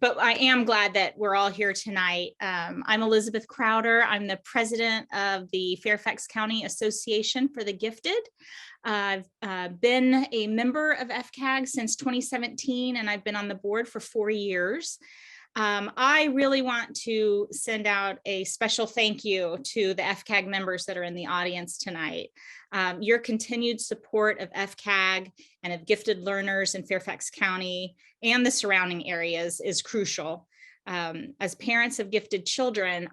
but I am glad that we're all here tonight. I'm Elizabeth Crowder. I'm the president of the Fairfax County Association for the Gifted. I've been a member of FCAG since 2017, and I've been on the board for 4 years. I really want to send out a special thank you to the FCAG members that are in the audience tonight. Your continued support of FCAG and of gifted learners in Fairfax County and the surrounding areas is crucial. As parents of gifted children,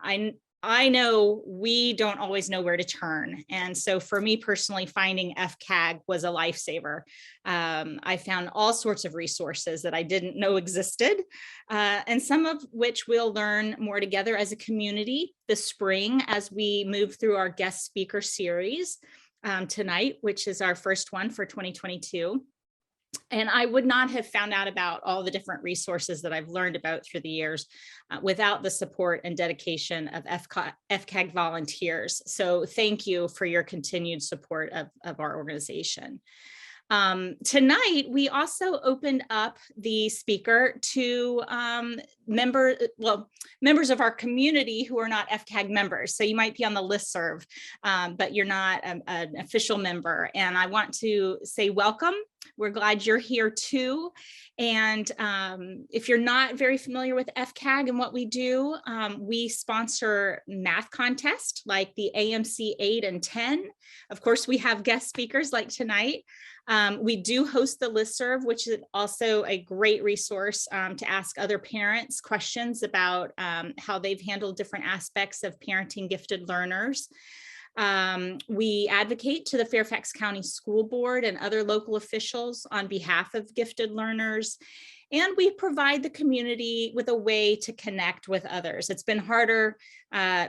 I know we don't always know where to turn. And so for me personally, finding FCAG was a lifesaver. I found all sorts of resources that I didn't know existed, and some of which we'll learn more together as a community this spring as we move through our guest speaker series tonight, which is our first one for 2022. And I would not have found out about all the different resources that I've learned about through the years without the support and dedication of FCAG volunteers. So thank you for your continued support of our organization. Tonight, we also opened up the speaker to members of our community who are not FCAG members. So you might be on the listserv, but you're not an official member. And I want to say welcome. We're glad you're here too. And if you're not very familiar with FCAG and what we do, we sponsor math contests like the AMC 8 and 10. Of course, we have guest speakers like tonight. We do host the listserv, which is also a great resource to ask other parents questions about how they've handled different aspects of parenting gifted learners. We advocate to the Fairfax County School Board and other local officials on behalf of gifted learners. And we provide the community with a way to connect with others. It's been harder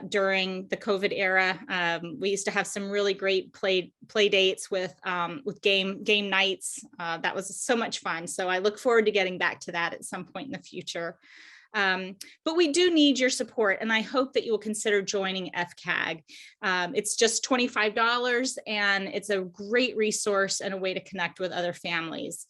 during the COVID era. We used to have some really great play dates with game nights. That was so much fun. So I look forward to getting back to that at some point in the future. But we do need your support, and I hope that you will consider joining FCAG. It's just $25, and it's a great resource and a way to connect with other families.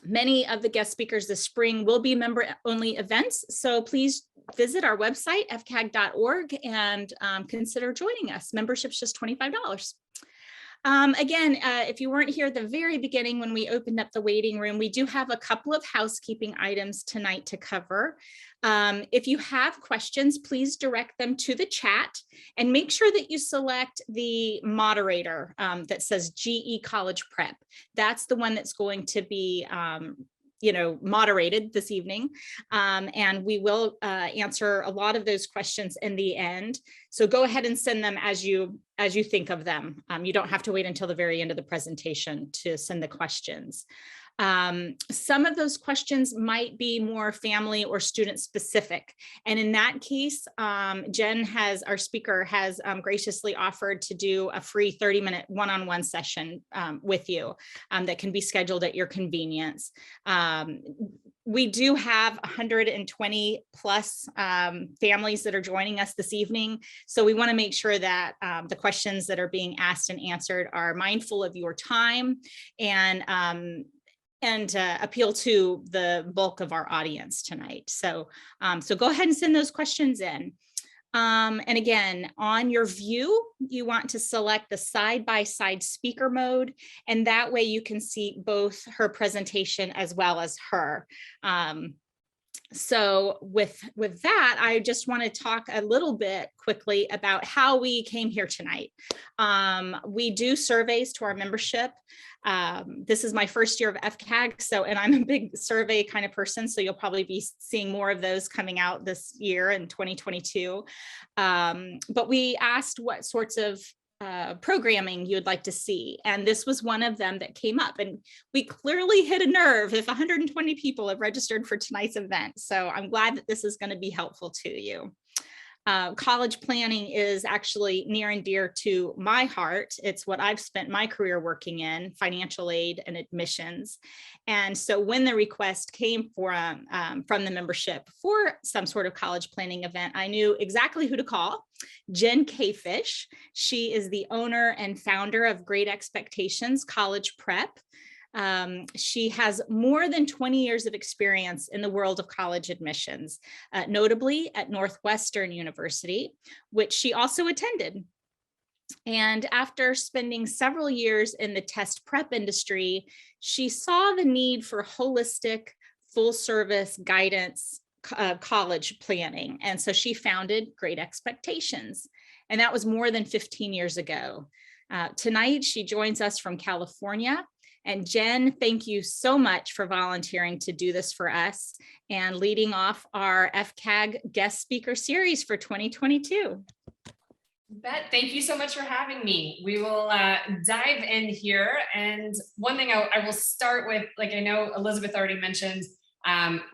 Many of the guest speakers this spring will be member-only events, so please visit our website, fcag.org, and consider joining us. Membership's just $25. Again, if you weren't here at the very beginning when we opened up the waiting room, we do have a couple of housekeeping items tonight to cover. If you have questions, please direct them to the chat and make sure that you select the moderator that says GE College Prep. That's the one that's going to be moderated this evening. And we will answer a lot of those questions in the end. So go ahead and send them as you think of them. You don't have to wait until the very end of the presentation to send the questions. Some of those questions might be more family or student specific. And in that case, Jen our speaker has graciously offered to do a free 30-minute one-on-one session with you that can be scheduled at your convenience. We do have 120 plus families that are joining us this evening. So we want to make sure that the questions that are being asked and answered are mindful of your time and appeal to the bulk of our audience tonight. So go ahead and send those questions in. And again, on your view, you want to select the side-by-side speaker mode, and that way you can see both her presentation as well as her. So with that, I just want to talk a little bit quickly about how we came here tonight. We do surveys to our membership. This is my first year of FCAG, and I'm a big survey kind of person, so you'll probably be seeing more of those coming out this year in 2022. But we asked what sorts of programming you would like to see. And this was one of them that came up, and we clearly hit a nerve if 120 people have registered for tonight's event. So I'm glad that this is going to be helpful to you. College planning is actually near and dear to my heart. It's what I've spent my career working in, financial aid and admissions. And so when the request came from the membership for some sort of college planning event, I knew exactly who to call. Jen Kaifesh. She is the owner and founder of Great Expectations College Prep. She has more than 20 years of experience in the world of college admissions, notably at Northwestern University, which she also attended. And after spending several years in the test prep industry, she saw the need for holistic, full service guidance college planning. And so she founded Great Expectations. And that was more than 15 years ago. Tonight, she joins us from California. And Jen, thank you so much for volunteering to do this for us and leading off our FCAG guest speaker series for 2022. Bet. Thank you so much for having me. We will dive in here. And one thing I will start with, like I know Elizabeth already mentioned,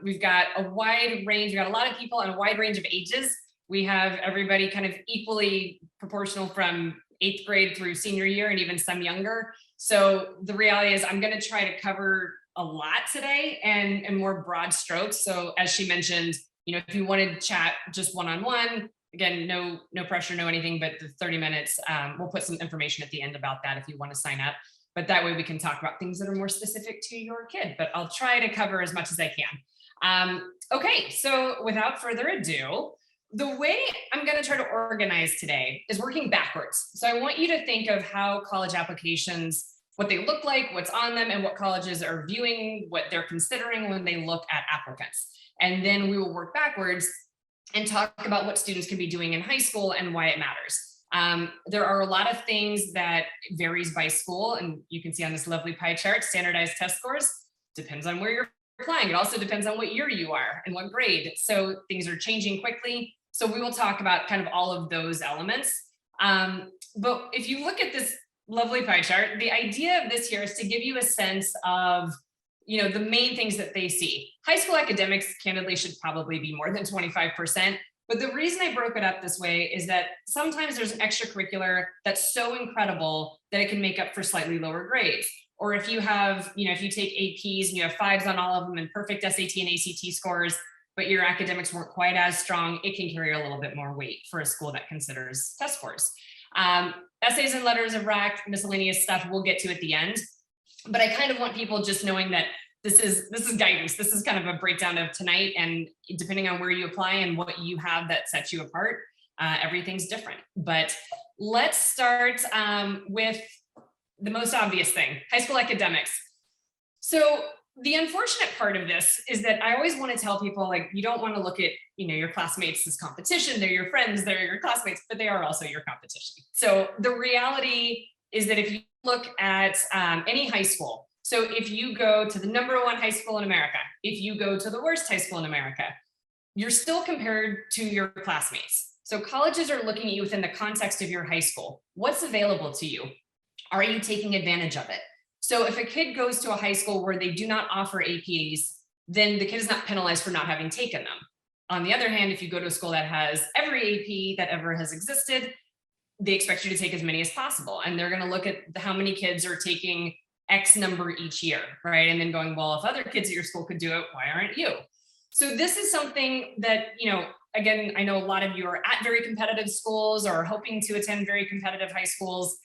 we've got a wide range. We've got a lot of people and a wide range of ages. We have everybody kind of equally proportional from 8th grade through senior year and even some younger. So the reality is I'm going to try to cover a lot today and more broad strokes. So as she mentioned, if you wanted to chat just one-on-one, again, no pressure, no anything, but the 30 minutes, we'll put some information at the end about that if you want to sign up. But that way we can talk about things that are more specific to your kid, but I'll try to cover as much as I can. Okay, so without further ado, the way I'm going to try to organize today is working backwards. So I want you to think of how college applications, what they look like, what's on them, and what colleges are viewing, what they're considering when they look at applicants. And then we will work backwards and talk about what students can be doing in high school and why it matters. There are a lot of things that varies by school, and you can see on this lovely pie chart, standardized test scores, depends on where you're applying. It also depends on what year you are and what grade. So things are changing quickly. So we will talk about kind of all of those elements. But if you look at this lovely pie chart, the idea of this here is to give you a sense of the main things that they see. High school academics, candidly, should probably be more than 25%. But the reason I broke it up this way is that sometimes there's an extracurricular that's so incredible that it can make up for slightly lower grades. Or if you have, if you take APs and you have 5s on all of them and perfect SAT and ACT scores, but your academics weren't quite as strong, it can carry a little bit more weight for a school that considers test scores. Essays and letters of rec, miscellaneous stuff we'll get to at the end. But I kind of want people just knowing that this is guidance. This is kind of a breakdown of tonight, and depending on where you apply and what you have that sets you apart, everything's different. But let's start with the most obvious thing, high school academics. So the unfortunate part of this is that I always want to tell people, like, you don't want to look at your classmates as competition. They're your friends, they're your classmates, but they are also your competition. So the reality is that if you look at any high school, so if you go to the #1 high school in America, if you go to the worst high school in America, you're still compared to your classmates. So colleges are looking at you within the context of your high school. What's available to you? Are you taking advantage of it? So if a kid goes to a high school where they do not offer APs, then the kid is not penalized for not having taken them. On the other hand, if you go to a school that has every AP that ever has existed, they expect you to take as many as possible. And they're going to look at how many kids are taking X number each year, right? And then going, well, if other kids at your school could do it, why aren't you? So this is something that, again, I know a lot of you are at very competitive schools or hoping to attend very competitive high schools.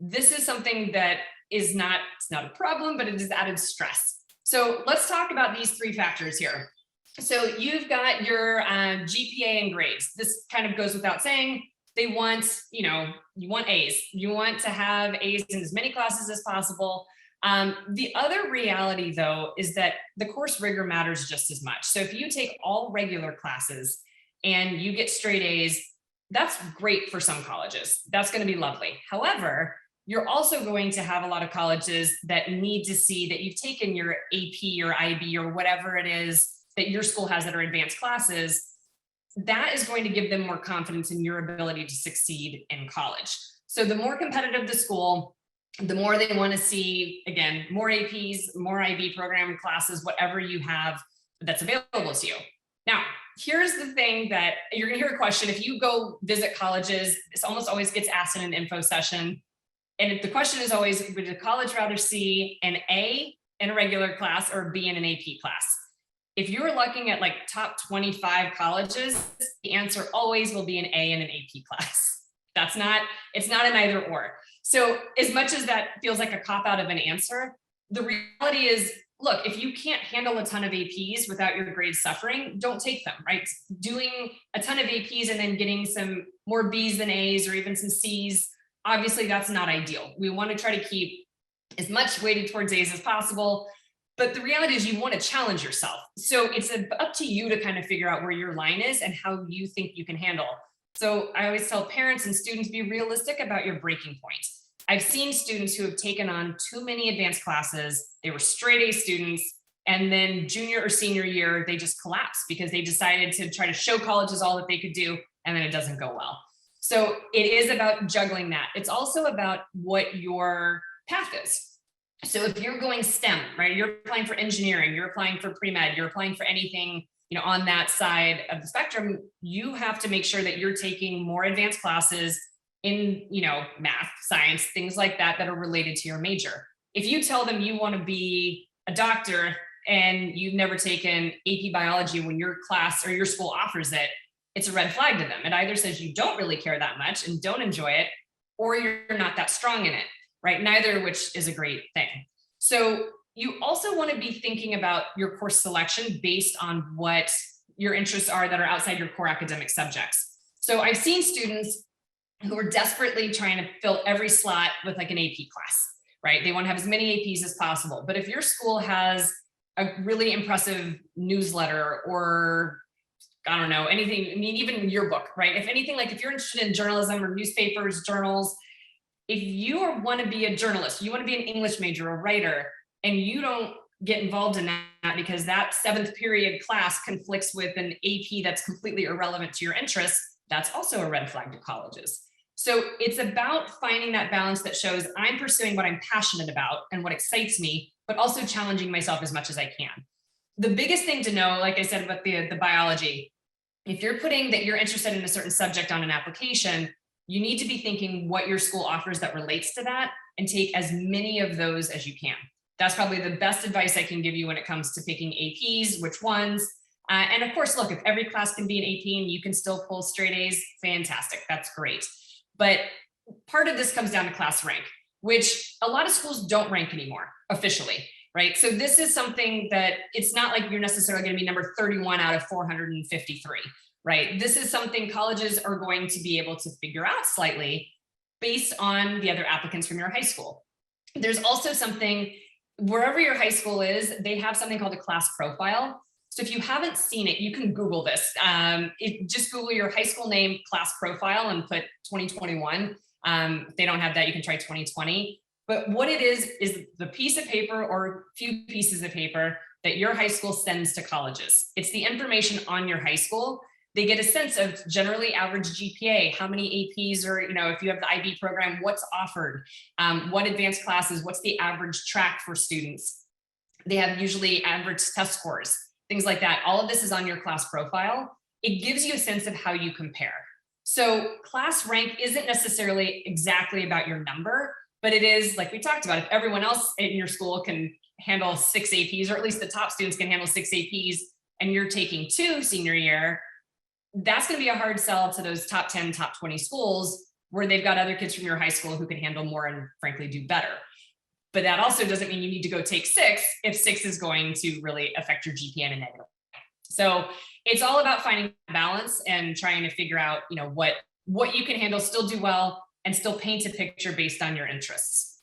This is something that it's not a problem, but it is added stress. So let's talk about these 3 factors here. So you've got your GPA and grades. This kind of goes without saying. They want, you want A's. You want to have A's in as many classes as possible. The other reality, though, is that the course rigor matters just as much. So if you take all regular classes and you get straight A's, that's great for some colleges. That's going to be lovely. However, you're also going to have a lot of colleges that need to see that you've taken your AP or IB or whatever it is that your school has that are advanced classes. That is going to give them more confidence in your ability to succeed in college. So the more competitive the school, the more they want to see, again, more APs, more IB program classes, whatever you have that's available to you. Now, here's the thing that you're going to hear a question. If you go visit colleges, this almost always gets asked in an info session. And the question is always, would a college rather see an A in a regular class or a B in an AP class? If you're looking at like top 25 colleges, the answer always will be an A in an AP class. It's not an either or. So as much as that feels like a cop out of an answer, The reality is, look, if you can't handle a ton of APs without your grades suffering, don't take them, right? Doing a ton of APs and then getting some more Bs than As or even some Cs, obviously that's not ideal. We want to try to keep as much weighted towards A's as possible. But the reality is you want to challenge yourself. So it's up to you to kind of figure out where your line is and how you think you can handle. So I always tell parents and students, be realistic about your breaking point. I've seen students who have taken on too many advanced classes. They were straight A students. And then junior or senior year, they just collapsed because they decided to try to show colleges all that they could do. And then it doesn't go well. So it is about juggling that. It's also about what your path is. So if you're going STEM, right, you're applying for engineering, you're applying for pre-med, you're applying for anything, on that side of the spectrum, you have to make sure that you're taking more advanced classes in, math, science, things like that, that are related to your major. If you tell them you want to be a doctor and you've never taken AP biology when your class or your school offers it, it's a red flag to them. It either says you don't really care that much and don't enjoy it, or you're not that strong in it, right? Neither of which is a great thing. So you also want to be thinking about your course selection based on what your interests are that are outside your core academic subjects. So I've seen students who are desperately trying to fill every slot with like an AP class, right? They want to have as many APs as possible. But if your school has a really impressive newsletter or I don't know, anything, even your book, right? If anything, like if you're interested in journalism or newspapers, journals, if you want to be a journalist, you want to be an English major, a writer, and you don't get involved in that because that 7th period class conflicts with an AP that's completely irrelevant to your interests, that's also a red flag to colleges. So it's about finding that balance that shows I'm pursuing what I'm passionate about and what excites me, but also challenging myself as much as I can. The biggest thing to know, like I said, about the biology, if you're putting that you're interested in a certain subject on an application, you need to be thinking what your school offers that relates to that and take as many of those as you can. That's probably the best advice I can give you when it comes to picking APs, which ones. And of course, look, if every class can be an AP and you can still pull straight A's, fantastic, that's great. But part of this comes down to class rank, which a lot of schools don't rank anymore officially, right? So this is something that it's not like you're necessarily going to be number 31 out of 453, right? This is something colleges are going to be able to figure out slightly based on the other applicants from your high school. There's also something, wherever your high school is, they have something called a class profile. So if you haven't seen it, you can Google this. Just Google your high school name, class profile, and put 2021. If they don't have that, you can try 2020. But what it is the piece of paper or few pieces of paper that your high school sends to colleges. It's the information on your high school. They get a sense of generally average GPA, how many APs, or if you have the IB program, what's offered, what advanced classes, what's the average track for students. They have usually average test scores, things like that. All of this is on your class profile. It gives you a sense of how you compare. So class rank isn't necessarily exactly about your number, but it is, like we talked about, if everyone else in your school can handle 6 APs, or at least the top students can handle 6 APs, and you're taking 2 senior year, that's going to be a hard sell to those top 10, top 20 schools where they've got other kids from your high school who can handle more and frankly do better. But that also doesn't mean you need to go take 6 if 6 is going to really affect your GPA in a negative way. So it's all about finding balance and trying to figure out, what you can handle, still do well, and still paint a picture based on your interests.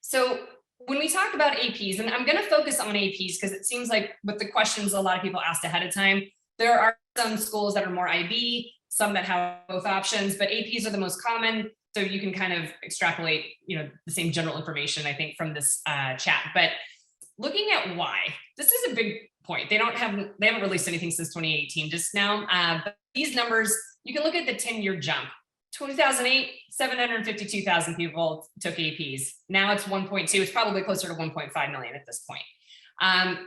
So when we talk about APs, and I'm going to focus on APs because it seems like with the questions a lot of people asked ahead of time, there are some schools that are more IB, some that have both options, but APs are the most common. So you can kind of extrapolate, the same general information, I think, from this chat. But looking at why, this is a big point. They haven't released anything since 2018 just now. But these numbers, you can look at the 10-year jump. 2008, 752,000 people took APs. Now it's 1.2. It's probably closer to 1.5 million at this point.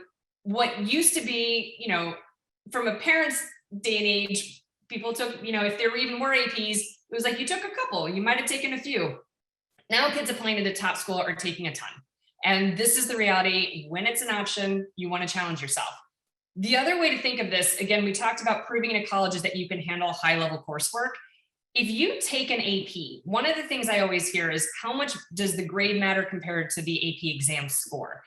What used to be, from a parent's day and age, people took, if there were even more APs, it was like you took a couple, you might have taken a few. Now kids applying to the top school are taking a ton. And this is the reality. When it's an option, you want to challenge yourself. The other way to think of this, again, we talked about proving to colleges that you can handle high-level coursework. If you take an AP, one of the things I always hear is how much does the grade matter compared to the AP exam score?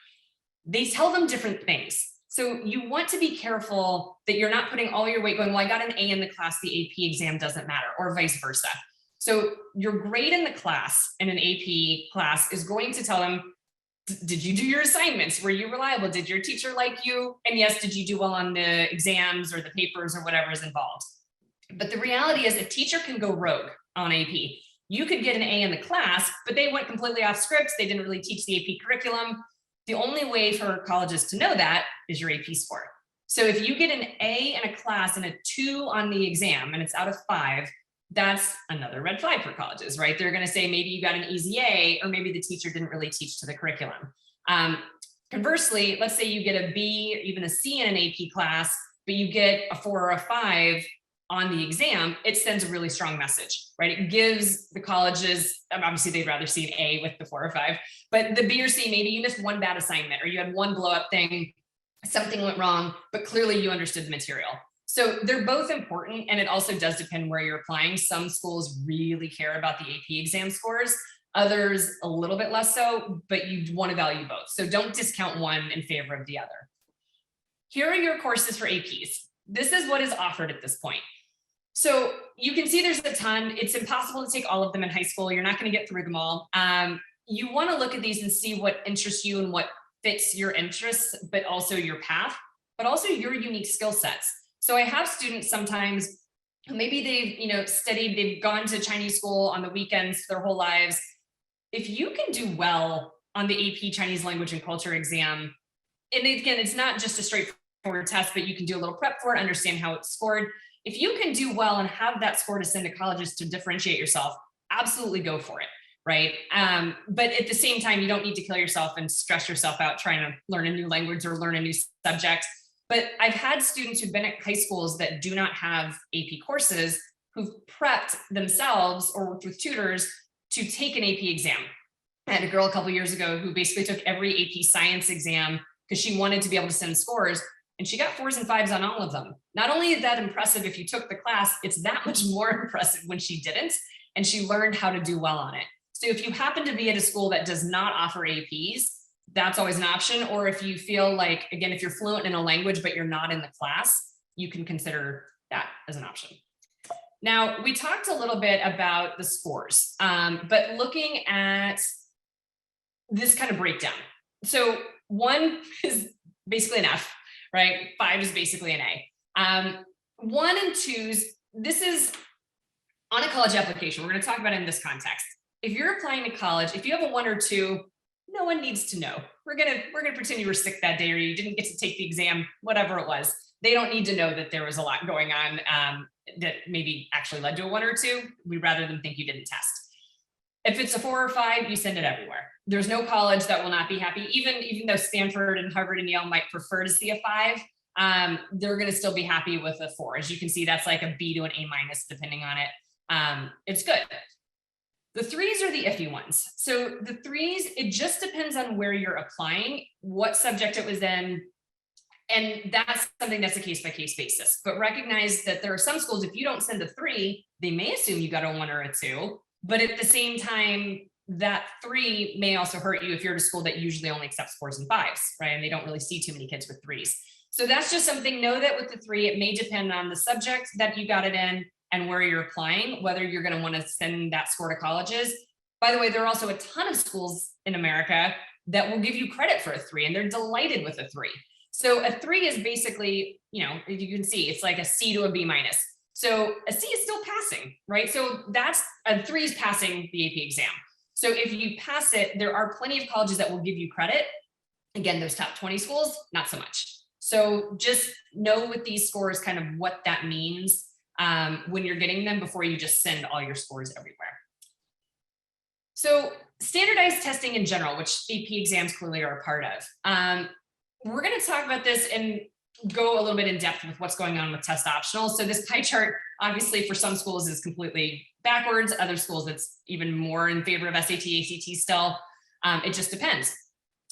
They tell them different things. So you want to be careful that you're not putting all your weight going, well, I got an A in the class, the AP exam doesn't matter, or vice versa. So your grade in the class in an AP class is going to tell them, did you do your assignments? Were you reliable? Did your teacher like you? And yes, did you do well on the exams or the papers or whatever is involved? But the reality is a teacher can go rogue on AP. You could get an A in the class, but they went completely off script. They didn't really teach the AP curriculum. The only way for colleges to know that is your AP score. So if you get an A in a class and a 2 on the exam and it's out of 5, that's another red flag for colleges, right? They're going to say maybe you got an easy A, or maybe the teacher didn't really teach to the curriculum. Conversely, let's say you get a B or even a C in an AP class, but you get a 4 or a 5 on the exam, it sends a really strong message, right? It gives the colleges, obviously they'd rather see an A with the 4 or 5, but the B or C, maybe you missed one bad assignment or you had one blow up thing, something went wrong, but clearly you understood the material. So they're both important, and it also does depend where you're applying. Some schools really care about the AP exam scores, others a little bit less so, but you want to value both. So don't discount one in favor of the other. Here are your courses for APs. This is what is offered at this point. So you can see there's a ton. It's impossible to take all of them in high school. You're not going to get through them all. You want to look at these and see what interests you and what fits your interests, but also your path, but also your unique skill sets. So I have students sometimes who maybe they've studied, they've gone to Chinese school on the weekends their whole lives. If you can do well on the AP Chinese language and culture exam, and again, it's not just a straightforward test, but you can do a little prep for it, understand how it's scored. If you can do well and have that score to send to colleges to differentiate yourself, absolutely go for it, right? But at the same time, you don't need to kill yourself and stress yourself out trying to learn a new language or learn a new subject. But I've had students who've been at high schools that do not have AP courses who've prepped themselves or worked with tutors to take an AP exam. I had a girl a couple of years ago who basically took every AP science exam because she wanted to be able to send scores, and she got 4s and 5s on all of them. Not only is that impressive if you took the class, it's that much more impressive when she didn't, and she learned how to do well on it. So if you happen to be at a school that does not offer APs, that's always an option. Or if you feel like, again, if you're fluent in a language, but you're not in the class, you can consider that as an option. Now, we talked a little bit about the scores, but looking at this kind of breakdown. So 1 is basically an F, right? 5 is basically an A. 1 and 2s, this is on a college application. We're going to talk about it in this context. If you're applying to college, if you have a 1 or 2, no one needs to know. We're gonna pretend you were sick that day or you didn't get to take the exam, whatever it was. They don't need to know that there was a lot going on that maybe actually led to a 1 or 2. We'd rather them think you didn't test. If it's a 4 or 5, you send it everywhere. There's no college that will not be happy, even though Stanford and Harvard and Yale might prefer to see a 5. They're going to still be happy with a 4. As you can see, that's like a B to an A minus, depending on it. It's good. The 3s are the iffy ones. So the 3s, it just depends on where you're applying, what subject it was in. And that's something that's a case-by-case basis. But recognize that there are some schools, if you don't send a 3, they may assume you got a 1 or a 2. But at the same time, that 3 may also hurt you if you're at a school that usually only accepts 4s and 5s, right? And they don't really see too many kids with 3s. So that's just something, know that with the 3, it may depend on the subject that you got it in and where you're applying, whether you're going to want to send that score to colleges. By the way, there are also a ton of schools in America that will give you credit for a 3, and they're delighted with a 3. So a 3 is basically, if you can see, it's like a C to a B minus. So a C is still passing, right? So that's a 3 is passing the AP exam. So if you pass it, there are plenty of colleges that will give you credit. Again, those top 20 schools, not so much. So just know with these scores kind of what that means when you're getting them before you just send all your scores everywhere. So standardized testing in general, which AP exams clearly are a part of. We're going to talk about this and go a little bit in depth with what's going on with test optional. So this pie chart, obviously for some schools is completely backwards. Other schools, it's even more in favor of SAT, ACT still. It just depends.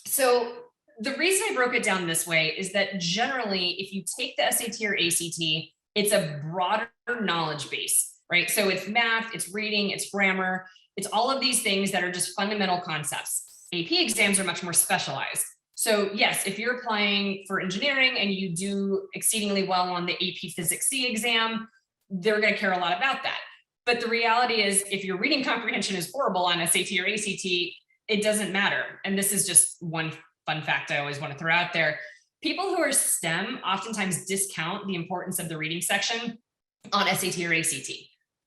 So the reason I broke it down this way is that generally, if you take the SAT or ACT, it's a broader knowledge base, right? So it's math, it's reading, it's grammar, it's all of these things that are just fundamental concepts. AP exams are much more specialized. So yes, if you're applying for engineering and you do exceedingly well on the AP Physics C exam, they're going to care a lot about that. But the reality is, if your reading comprehension is horrible on SAT or ACT, it doesn't matter. And this is just one fun fact I always want to throw out there. People who are STEM oftentimes discount the importance of the reading section on SAT or ACT.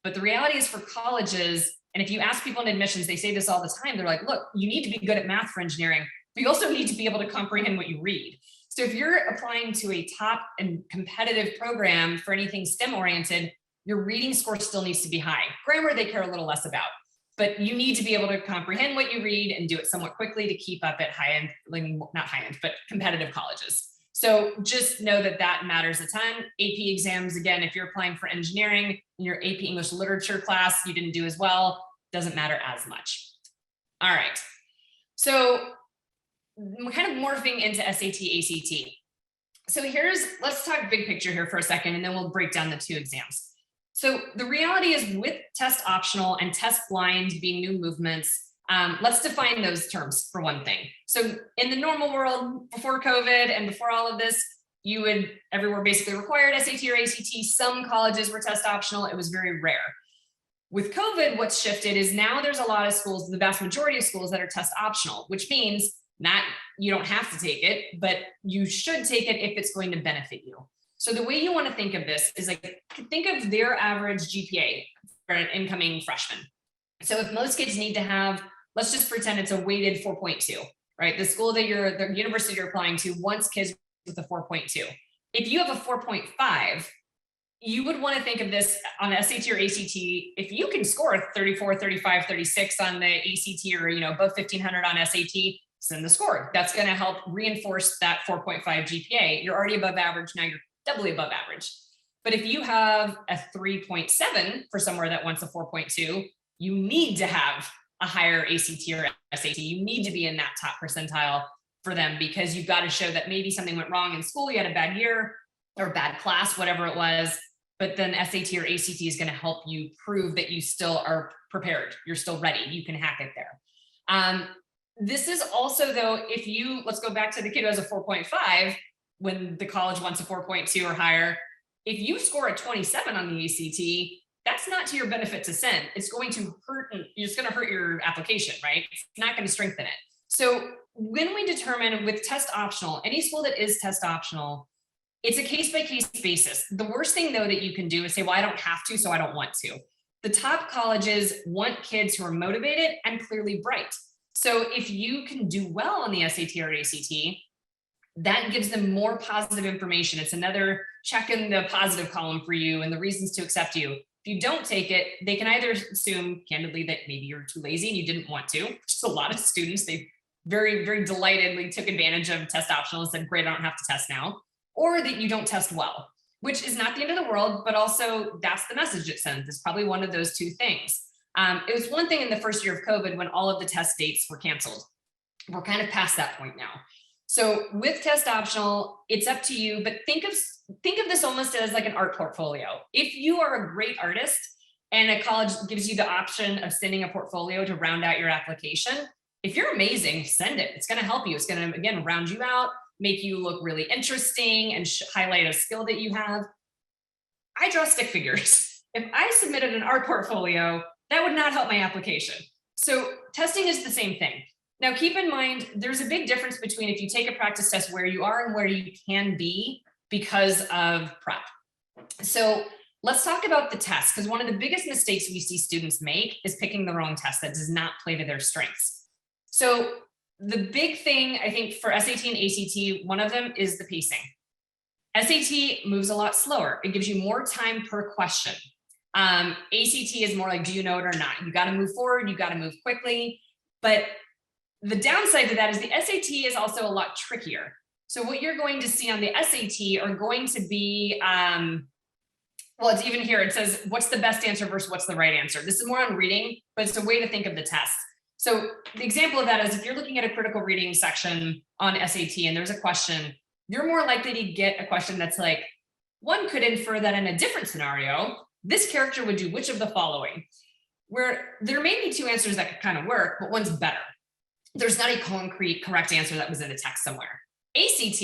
But the reality is, for colleges, and if you ask people in admissions, they say this all the time. They're like, look, you need to be good at math for engineering, but you also need to be able to comprehend what you read. So if you're applying to a top and competitive program for anything STEM oriented, your reading score still needs to be high. Grammar, they care a little less about, but you need to be able to comprehend what you read and do it somewhat quickly to keep up at high end, not high end, but competitive colleges. So just know that that matters a ton. AP exams, again, if you're applying for engineering in your AP English literature class, you didn't do as well, doesn't matter as much. All right. So we're kind of morphing into SAT, ACT. So let's talk big picture here for a second, and then we'll break down the two exams. So the reality is, with test optional and test blind being new movements, let's define those terms for one thing. So in the normal world, before COVID and before all of this, everywhere basically required SAT or ACT. Some colleges were test optional. It was very rare. With COVID, what's shifted is now there's a lot of schools, the vast majority of schools, that are test optional, which means you don't have to take it, but you should take it if it's going to benefit you. So the way you want to think of this is, like, think of their average GPA for an incoming freshman. So if most kids need to have, let's just pretend it's a weighted 4.2, right? The university you're applying to wants kids with a 4.2. If you have a 4.5, you would want to think of this on SAT or ACT. If you can score 34, 35, 36 on the ACT, or above 1500 on SAT, send the score. That's going to help reinforce that 4.5 GPA. You're already above average. Now you're doubly above average. But if you have a 3.7 for somewhere that wants a 4.2, you need to have a higher ACT or SAT. You need to be in that top percentile for them, because you've got to show that maybe something went wrong in school, you had a bad year or bad class, whatever it was. But then SAT or ACT is going to help you prove that you still are prepared. You're still ready. You can hack it there. This is also, though, let's go back to the kid who has a 4.5, when the college wants a 4.2 or higher. If you score a 27 on the ACT, that's not to your benefit to send. It's going to hurt, it's going to hurt your application, right? It's not going to strengthen it. So when we determine with test optional, any school that is test optional, it's a case-by-case basis. The worst thing, though, that you can do is say, well, I don't have to, so I don't want to. The top colleges want kids who are motivated and clearly bright. So if you can do well on the SAT or ACT, that gives them more positive information. It's another check in the positive column for you and the reasons to accept you. If you don't take it, they can either assume candidly that maybe you're too lazy and you didn't want to, which is a lot of students. They very, very delightedly took advantage of test optional and said, great, I don't have to test now. Or that you don't test well, which is not the end of the world, but also that's the message it sends. It's probably one of those two things. It was one thing in the first year of COVID when all of the test dates were canceled. We're kind of past that point now. So with test optional, it's up to you, but think of this almost as like an art portfolio. If you are a great artist and a college gives you the option of sending a portfolio to round out your application, if you're amazing, send it. It's going to help you. It's going to, again, round you out, make you look really interesting, and highlight a skill that you have. I draw stick figures. If I submitted an art portfolio, that would not help my application. So testing is the same thing. Now, keep in mind, there's a big difference between if you take a practice test where you are and where you can be because of prep. So let's talk about the test, because one of the biggest mistakes we see students make is picking the wrong test that does not play to their strengths. So the big thing, I think, for SAT and ACT, one of them is the pacing. SAT moves a lot slower. It gives you more time per question. ACT is more like, do you know it or not? You got to move forward. You got to move quickly. But the downside to that is the SAT is also a lot trickier. So what you're going to see on the SAT are going to be, well, it's even here. It says, what's the best answer versus what's the right answer? This is more on reading, but it's a way to think of the test. So the example of that is if you're looking at a critical reading section on SAT and there's a question, you're more likely to get a question that's like, one could infer that in a different scenario, this character would do which of the following, where there may be two answers that could kind of work, but one's better. There's not a concrete correct answer that was in the text somewhere. ACT,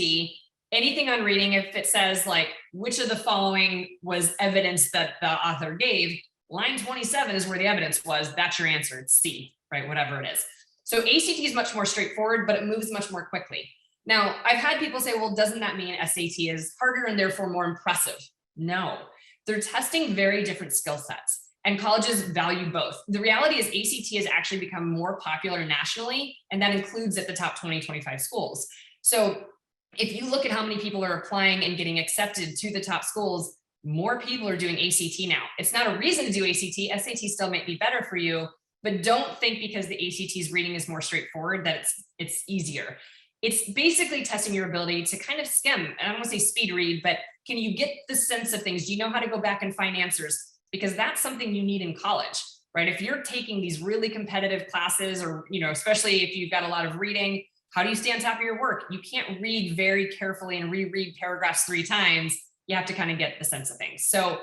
anything on reading, if it says like, which of the following was evidence that the author gave, line 27 is where the evidence was, that's your answer, it's C, right, whatever it is. So ACT is much more straightforward, but it moves much more quickly. Now, I've had people say, well, doesn't that mean SAT is harder and therefore more impressive? No, they're testing very different skill sets, and colleges value both. The reality is ACT has actually become more popular nationally, and that includes at the top 20-25 schools. So if you look at how many people are applying and getting accepted to the top schools, more people are doing ACT now. It's not a reason to do ACT. SAT still might be better for you, but don't think because the ACT's reading is more straightforward that it's easier. It's basically testing your ability to kind of skim, and I don't want to say speed read, but can you get the sense of things? Do you know how to go back and find answers? Because that's something you need in college, right? If you're taking these really competitive classes, or, especially if you've got a lot of reading, how do you stay on top of your work? You can't read very carefully and reread paragraphs 3 times. You have to kind of get the sense of things. So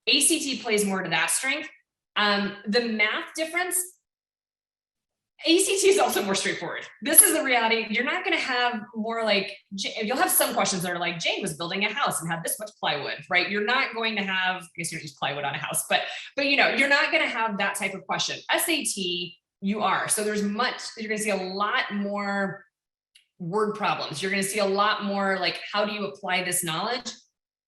ACT plays more to that strength. The math difference, ACT is also more straightforward. This is the reality. You're not going to have more like, you'll have some questions that are like, Jane was building a house and had this much plywood, right? You're not going to have, I guess you don't use plywood on a house, but you're not going to have that type of question. SAT, you are. So you're going to see a lot more word problems. You're going to see a lot more like, how do you apply this knowledge?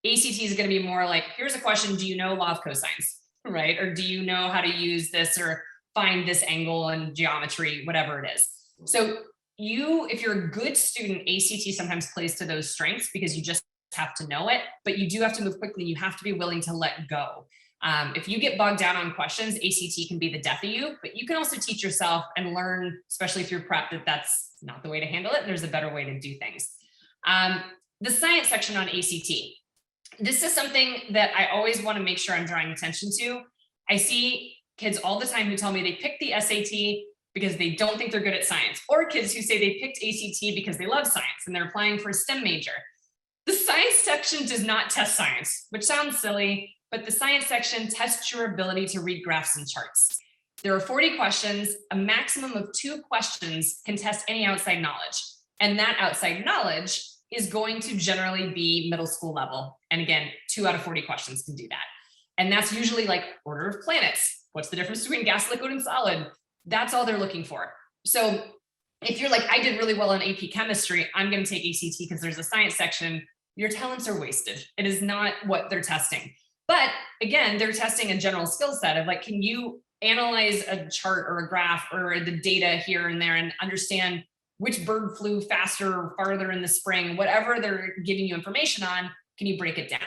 ACT is going to be more like, here's a question. Do you know law of cosines, right? Or do you know how to use this or find this angle in geometry, whatever it is. So if you're a good student, ACT sometimes plays to those strengths because you just have to know it, but you do have to move quickly. You have to be willing to let go. If you get bogged down on questions, ACT can be the death of you, but you can also teach yourself and learn, especially through prep, that that's not the way to handle it. And there's a better way to do things. The science section on ACT. This is something that I always want to make sure I'm drawing attention to. I see kids all the time who tell me they picked the SAT because they don't think they're good at science, or kids who say they picked ACT because they love science and they're applying for a STEM major. The science section does not test science, which sounds silly, but the science section tests your ability to read graphs and charts. There are 40 questions. A maximum of 2 questions can test any outside knowledge. And that outside knowledge is going to generally be middle school level. And again, 2 out of 40 questions can do that. And that's usually like order of planets. What's the difference between gas, liquid, and solid? That's all they're looking for. So if you're like, I did really well on AP chemistry, I'm going to take ACT because there's a science section, your talents are wasted. It is not what they're testing. But again, they're testing a general skill set of like, can you analyze a chart or a graph or the data here and there and understand which bird flew faster or farther in the spring, whatever they're giving you information on, can you break it down?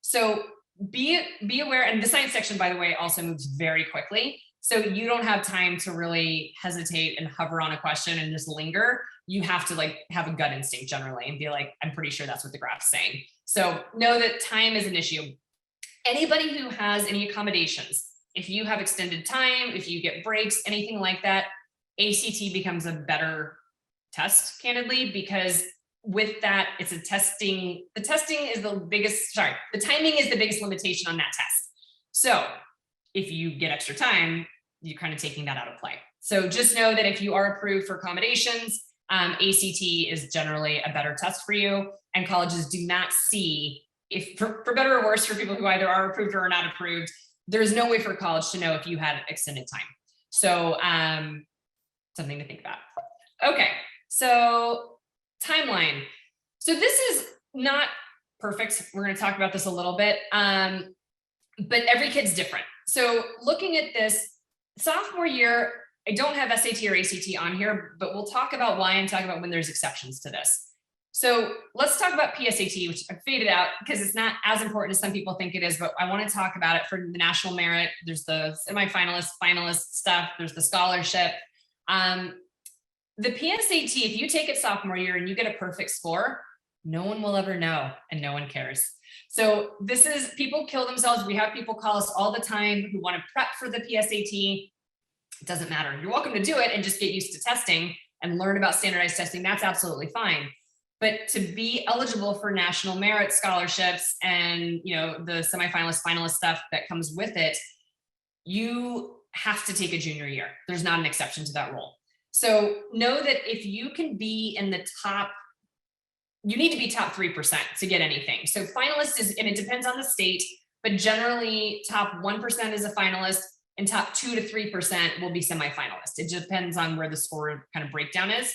So be aware, and the science section, by the way, also moves very quickly. So you don't have time to really hesitate and hover on a question and just linger. You have to like have a gut instinct generally and be like, I'm pretty sure that's what the graph's saying. So know that time is an issue. Anybody who has any accommodations, if you have extended time, if you get breaks, anything like that, ACT becomes a better test, candidly, because with that, it's a testing. The timing is the biggest limitation on that test. So if you get extra time, you're kind of taking that out of play. So just know that if you are approved for accommodations, ACT is generally a better test for you, and colleges do not see, if for better or worse, for people who either are approved or are not approved, there's no way for college to know if you had extended time. So something to think about. Okay, so timeline. So this is not perfect. We're going to talk about this a little bit, but every kid's different. So looking at this, sophomore year, I don't have SAT or ACT on here, but we'll talk about why and talk about when there's exceptions to this. So let's talk about PSAT, which I've faded out because it's not as important as some people think it is, but I want to talk about it for the national merit. There's the semifinalist, finalist stuff. There's the scholarship. The PSAT, if you take it sophomore year and you get a perfect score, no one will ever know and no one cares. So this is, people kill themselves. We have people call us all the time who want to prep for the PSAT. It doesn't matter. You're welcome to do it and just get used to testing and learn about standardized testing. That's absolutely fine. But to be eligible for national merit scholarships and, the semifinalist, finalist stuff that comes with it, you have to take a junior year. There's not an exception to that rule. So know that if you can be in the top, you need to be top 3% to get anything. So finalist is, and it depends on the state, but generally top 1% is a finalist and top 2 to 3% will be semifinalist. It depends on where the score kind of breakdown is.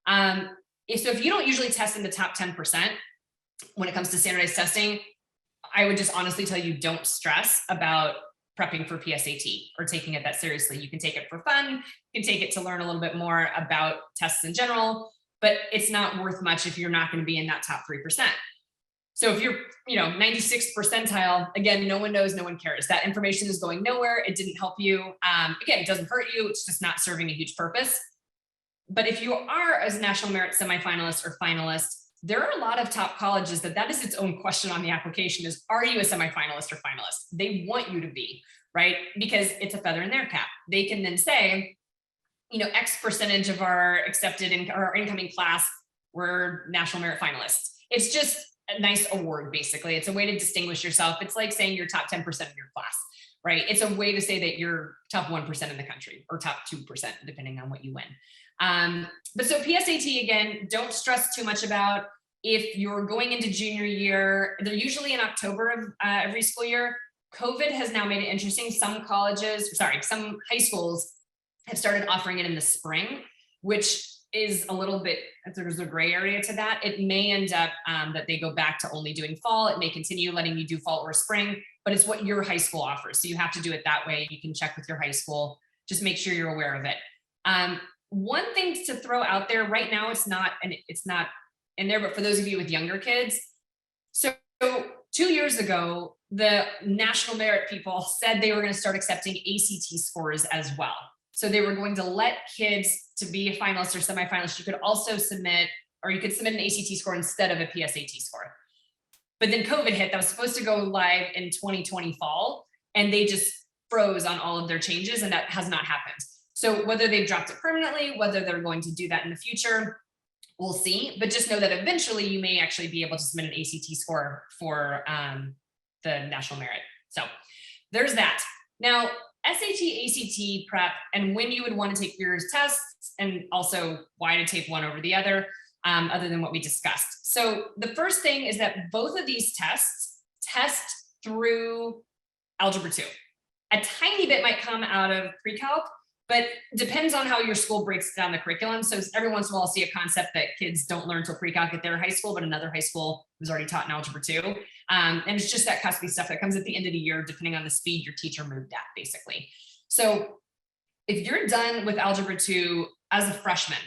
So if you don't usually test in the top 10% when it comes to standardized testing, I would just honestly tell you, don't stress about prepping for PSAT or taking it that seriously. You can take it for fun. You can take it to learn a little bit more about tests in general, but it's not worth much if you're not going to be in that top 3%. So if you're, 96th percentile, again, no one knows, no one cares. That information is going nowhere. It didn't help you. Again, it doesn't hurt you. It's just not serving a huge purpose. But if you are a national merit semifinalist or finalist, there are a lot of top colleges that is its own question on the application is, are you a semifinalist or finalist? They want you to be, right? Because it's a feather in their cap. They can then say, X percentage of our accepted in our incoming class were national merit finalists. It's just a nice award, basically. It's a way to distinguish yourself. It's like saying you're top 10% in your class, right? It's a way to say that you're top 1% in the country or top 2%, depending on what you win. But so PSAT, again, don't stress too much about. If you're going into junior year, they're usually in October of every school year. COVID has now made it interesting. Some high schools have started offering it in the spring, which is a little bit, there's a gray area to that. It may end up that they go back to only doing fall. It may continue letting you do fall or spring, but it's what your high school offers. So you have to do it that way. You can check with your high school. Just make sure you're aware of it. One thing to throw out there right now, it's not in there, but for those of you with younger kids, so 2 years ago, the national merit people said they were going to start accepting ACT scores as well. So they were going to let kids, to be a finalist or semifinalist, you could also submit an ACT score instead of a PSAT score. But then COVID hit. That was supposed to go live in 2020 fall, and they just froze on all of their changes, and that has not happened. So whether they've dropped it permanently, whether they're going to do that in the future, we'll see. But just know that eventually you may actually be able to submit an ACT score for the national merit. So there's that. Now, SAT, ACT prep, and when you would want to take your tests, and also why to take one over the other than what we discussed. So the first thing is that both of these tests test through Algebra 2. A tiny bit might come out of pre-calc, but depends on how your school breaks down the curriculum. So every once in a while, I'll see a concept that kids don't learn till pre-calc at their high school, but another high school was already taught in Algebra 2. And it's just that cuspy stuff that comes at the end of the year, depending on the speed your teacher moved at, basically. So if you're done with Algebra 2 as a freshman,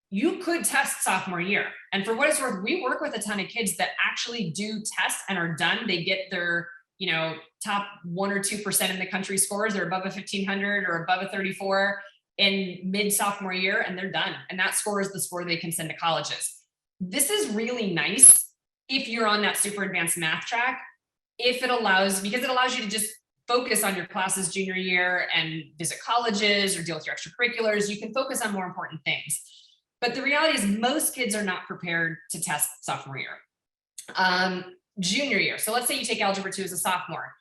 you could test sophomore year. And for what it's worth, we work with a ton of kids that actually do test and are done. They get their top 1 or 2% in the country scores. They're above a 1500 or above a 34 in mid sophomore year, and they're done. And that score is the score they can send to colleges. This is really nice if you're on that super advanced math track, because it allows you to just focus on your classes junior year and visit colleges or deal with your extracurriculars. You can focus on more important things. But the reality is most kids are not prepared to test sophomore year. Junior year. So let's say you take Algebra 2 as a sophomore.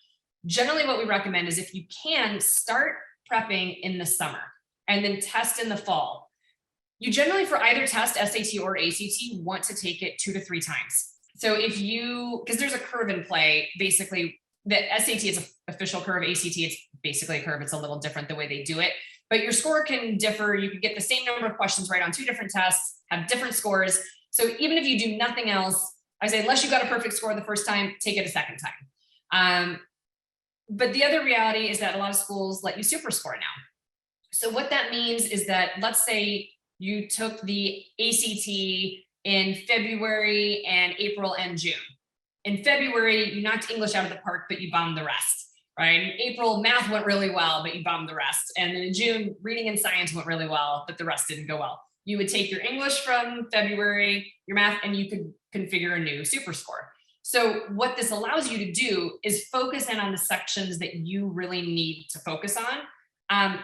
Generally what we recommend is, if you can, start prepping in the summer and then test in the fall. You generally, for either test, SAT or ACT, want to take it 2 to 3 times. So because there's a curve in play, basically the SAT is an official curve, ACT, it's basically a curve. It's a little different the way they do it, but your score can differ. You can get the same number of questions right on 2 different tests, have different scores. So even if you do nothing else, I say, unless you got a perfect score the first time, take it a second time. But the other reality is that a lot of schools let you super score now. So what that means is that, let's say you took the ACT in February and April and June. In February, you knocked English out of the park, but you bombed the rest, right? In April, math went really well, but you bombed the rest. And then in June, reading and science went really well, but the rest didn't go well. You would take your English from February, your math, and you could configure a new super score. So what this allows you to do is focus in on the sections that you really need to focus on.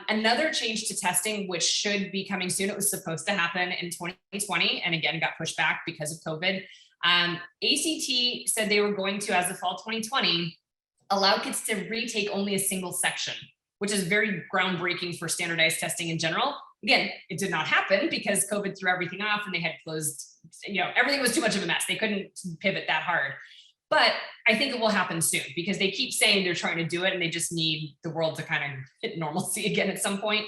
Another change to testing, which should be coming soon, it was supposed to happen in 2020, and again, got pushed back because of COVID. ACT said they were going to, as of fall 2020, allow kids to retake only a single section, which is very groundbreaking for standardized testing in general. Again, it did not happen because COVID threw everything off and they had closed, everything was too much of a mess. They couldn't pivot that hard. But I think it will happen soon because they keep saying they're trying to do it and they just need the world to kind of hit normalcy again at some point.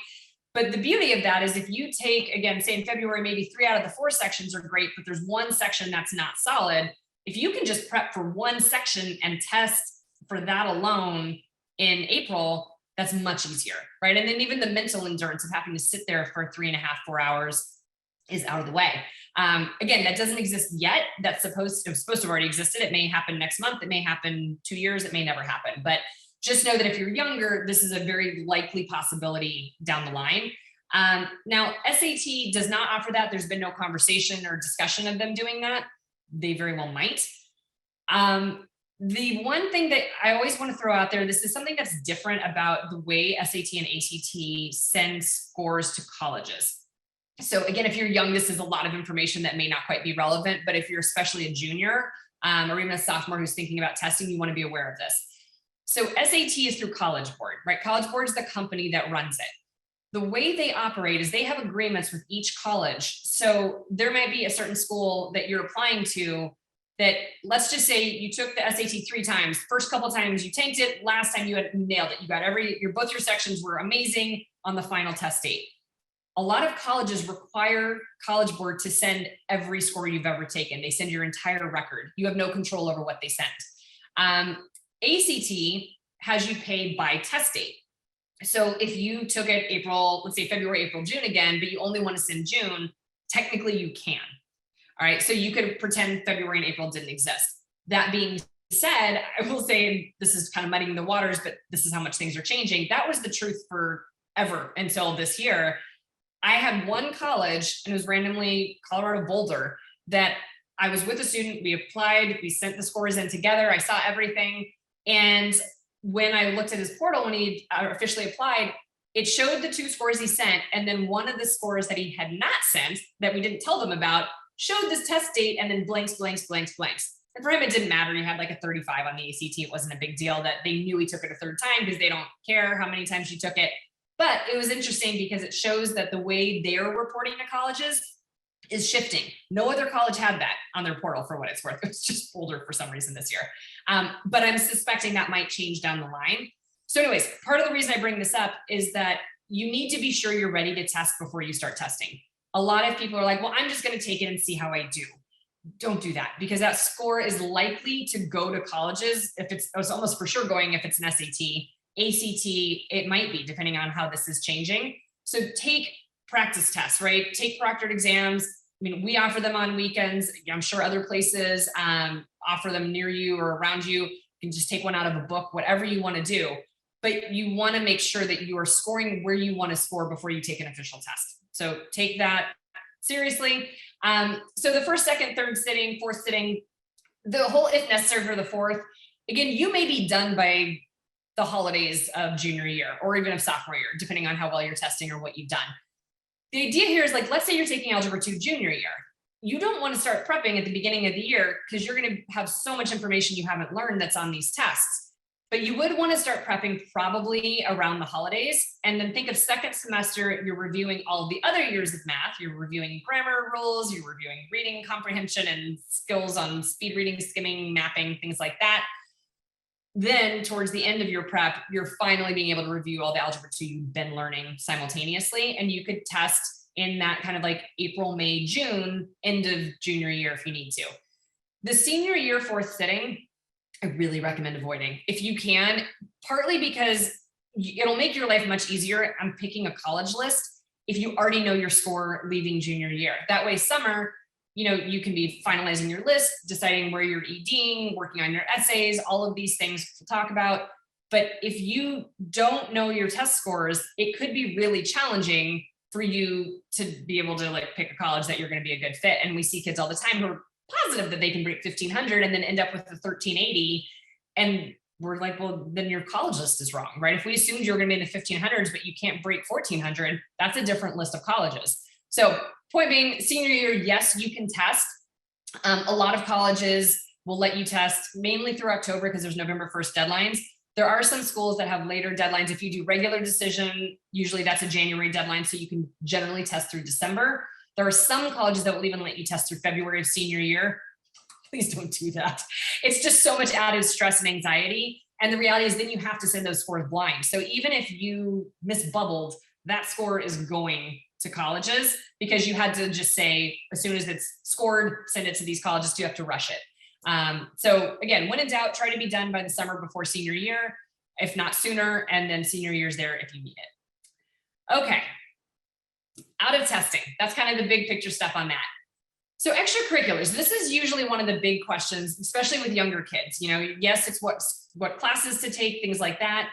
But the beauty of that is if you take, again, say in February, maybe 3 out of the 4 sections are great, but there's one section that's not solid. If you can just prep for one section and test for that alone in April, that's much easier, right? And then even the mental endurance of having to sit there for 3.5, 4 hours is out of the way. Again, that doesn't exist yet. That's supposed to have already existed. It may happen next month. It may happen 2 years. It may never happen. But just know that if you're younger, this is a very likely possibility down the line. Now, SAT does not offer that. There's been no conversation or discussion of them doing that. They very well might. The one thing that I always want to throw out there, this is something that's different about the way SAT and ACT send scores to colleges. So again, if you're young, this is a lot of information that may not quite be relevant, but if you're especially a junior or even a sophomore who's thinking about testing, you want to be aware of this. So SAT is through College Board, right? College Board is the company that runs it. The way they operate is they have agreements with each college. So there might be a certain school that you're applying to that, let's just say you took the SAT 3 times. First couple of times you tanked it. Last time you had nailed it. You got both your sections were amazing on the final test date. A lot of colleges require College Board to send every score you've ever taken. They send your entire record. You have no control over what they send. ACT has you pay by test date. So if you took it April, let's say February, April, June again, but you only want to send June, technically you can. All right, so you could pretend February and April didn't exist. That being said, I will say this is kind of muddying the waters, but this is how much things are changing. That was the truth forever until this year. I had one college, and it was randomly Colorado Boulder, that I was with a student, we applied, we sent the scores in together, I saw everything. And when I looked at his portal, when he officially applied, it showed the 2 scores he sent. And then one of the scores that he had not sent, that we didn't tell them about, showed this test date and then blanks, blanks, blanks, blanks. And for him, it didn't matter. He had like a 35 on the ACT. It wasn't a big deal that they knew he took it a 3rd time because they don't care how many times you took it. But it was interesting because it shows that the way they're reporting to colleges is shifting. No other college had that on their portal for what it's worth. It was just Boulder for some reason this year. But I'm suspecting that might change down the line. So anyways, part of the reason I bring this up is that you need to be sure you're ready to test before you start testing. A lot of people are like, well, I'm just going to take it and see how I do. Don't do that because that score is likely to go to colleges. If it's almost for sure going if it's an SAT. ACT, it might be, depending on how this is changing. So take practice tests, right? Take proctored exams. I mean, we offer them on weekends. I'm sure other places offer them near you or around you. You can just take one out of a book, whatever you want to do. But you want to make sure that you are scoring where you want to score before you take an official test. So take that seriously. So the 1st, 2nd, 3rd sitting, 4th sitting, the whole if necessary for the 4th, again, you may be done by the holidays of junior year or even of sophomore year, depending on how well you're testing or what you've done. The idea here is like, let's say you're taking Algebra 2 junior year. You don't want to start prepping at the beginning of the year because you're going to have so much information you haven't learned that's on these tests. But you would want to start prepping probably around the holidays. And then think of 2nd semester, you're reviewing all of the other years of math. You're reviewing grammar rules, you're reviewing reading comprehension and skills on speed reading, skimming, mapping, things like that. Then towards the end of your prep, you're finally being able to review all the Algebra 2 you've been learning simultaneously. And you could test in that kind of like April, May, June, end of junior year if you need to. The senior year 4th sitting, I really recommend avoiding if you can, partly because it'll make your life much easier. I'm picking a college list if you already know your score leaving junior year. That way, summer, you can be finalizing your list, deciding where you're EDing, working on your essays, all of these things to talk about. But if you don't know your test scores, it could be really challenging for you to be able to like pick a college that you're going to be a good fit. And we see kids all the time who are positive that they can break 1,500 and then end up with a 1,380. And we're like, well, then your college list is wrong, right? If we assumed you were going to be in the 1500s, but you can't break 1400, that's a different list of colleges. So point being, senior year, yes, you can test. A lot of colleges will let you test mainly through October because there's November 1st deadlines. There are some schools that have later deadlines. If you do regular decision, usually that's a January deadline, so you can generally test through December. There are some colleges that will even let you test through February of senior year. Please don't do that. It's just so much added stress and anxiety. And the reality is then you have to send those scores blind. So even if you misbubbled, that score is going to colleges because you had to just say, as soon as it's scored, send it to these colleges, you have to rush it. So again, when in doubt, try to be done by the summer before senior year, if not sooner, and then senior year's there if you need it. Okay, out of testing, that's kind of the big picture stuff on that. So extracurriculars, this is usually one of the big questions, especially with younger kids. You know, yes, it's what classes to take, things like that.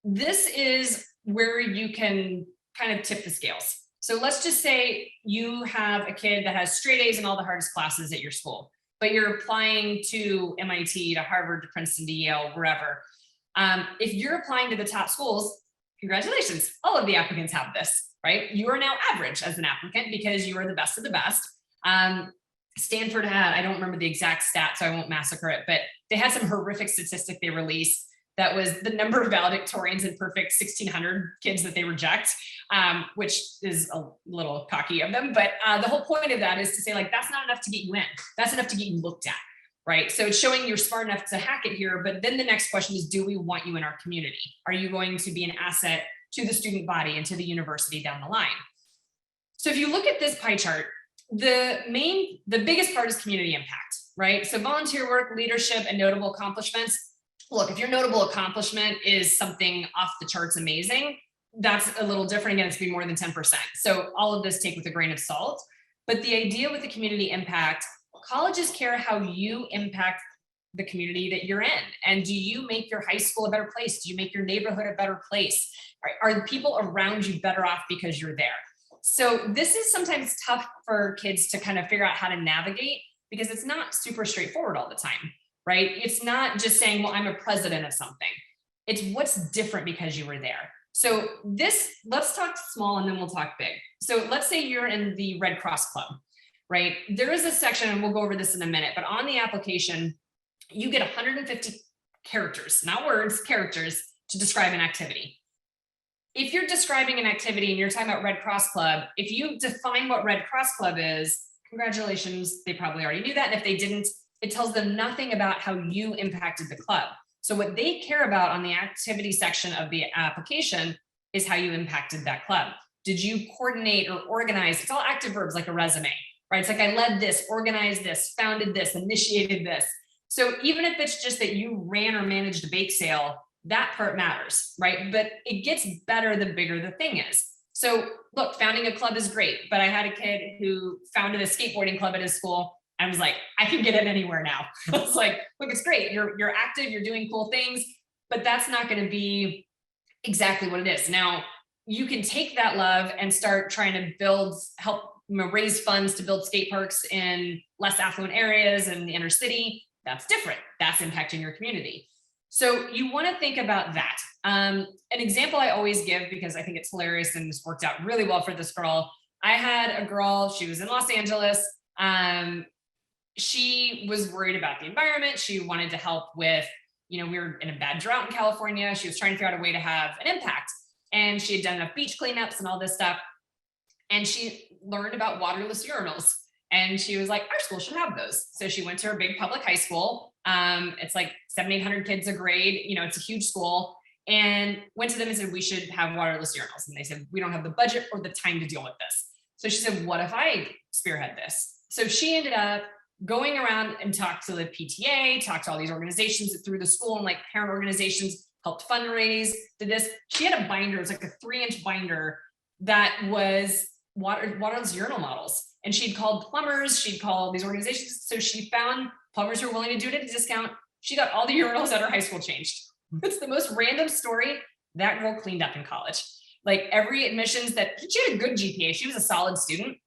This is where you can kind of tip the scales. So let's just say you have a kid that has straight A's in all the hardest classes at your school, but you're applying to MIT, to Harvard, to Princeton, to Yale, wherever. If you're applying to the top schools, congratulations, all of the applicants have this, right? You are now average as an applicant because you are the best of the best. Stanford had, I don't remember the exact stat, so I won't massacre it, but they had some horrific statistic they released that was the number of valedictorians in perfect 1,600 kids that they reject, which is a little cocky of them. But the whole point of that is to say, like, that's not enough to get you in. That's enough to get you looked at, right? So it's showing you're smart enough to hack it here. But then the next question is, do we want you in our community? Are you going to be an asset to the student body and to the university down the line? So if you look at this pie chart, the biggest part is community impact, right? So volunteer work, leadership, and notable accomplishments. Look, if your notable accomplishment is something off the charts amazing, that's a little different. Again, it's going to be more than 10%. So all of this take with a grain of salt. But the idea with the community impact, colleges care how you impact the community that you're in. And do you make your high school a better place? Do you make your neighborhood a better place? Are the people around you better off because you're there? So this is sometimes tough for kids to kind of figure out how to navigate because it's not super straightforward all the time, right? It's not just saying, well, I'm a president of something. It's what's different because you were there. So let's talk small and then we'll talk big. So let's say you're in the Red Cross Club, right? There is a section, and we'll go over this in a minute, but on the application, you get 150 characters, not words, characters to describe an activity. If you're describing an activity and you're talking about Red Cross Club, if you define what Red Cross Club is, congratulations, they probably already knew that. And if they didn't, it tells them nothing about how you impacted the club. So what they care about on the activity section of the application is how you impacted that club. Did you coordinate or organize? It's all active verbs like a resume, right? It's like I led this, organized this, founded this, initiated this. So even if it's just that you ran or managed a bake sale, that part matters, right? But it gets better the bigger the thing is. So look, founding a club is great, but I had a kid who founded a skateboarding club at his school. I was like, I can get it anywhere now. I was like, look, it's great. You're active, you're doing cool things, but that's not going to be exactly what it is. Now, you can take that love and start trying to help raise funds to build skate parks in less affluent areas and the inner city. That's different. That's impacting your community. So you want to think about that. An example I always give, because I think it's hilarious and this worked out really well for this girl. I had a girl, she was in Los Angeles. She was worried about the environment. She wanted to help with, we were in a bad drought in California. She was trying to figure out a way to have an impact. And she had done enough beach cleanups and all this stuff. And she learned about waterless urinals. And she was like, our school should have those. So she went to her big public high school. It's like 700-800 kids a grade. It's a huge school. And went to them and said, we should have waterless urinals. And they said, we don't have the budget or the time to deal with this. So she said, what if I spearhead this? So she ended up going around and talked to the PTA, talked to all these organizations through the school and like parent organizations, helped fundraise, did this. She had a binder, it was like a 3-inch binder that was waterless urinal models. And she'd called plumbers, she'd called these organizations. So she found plumbers who were willing to do it at a discount. She got all the urinals at her high school changed. It's the most random story. That girl cleaned up in college. Like every admissions she had a good GPA. She was a solid student.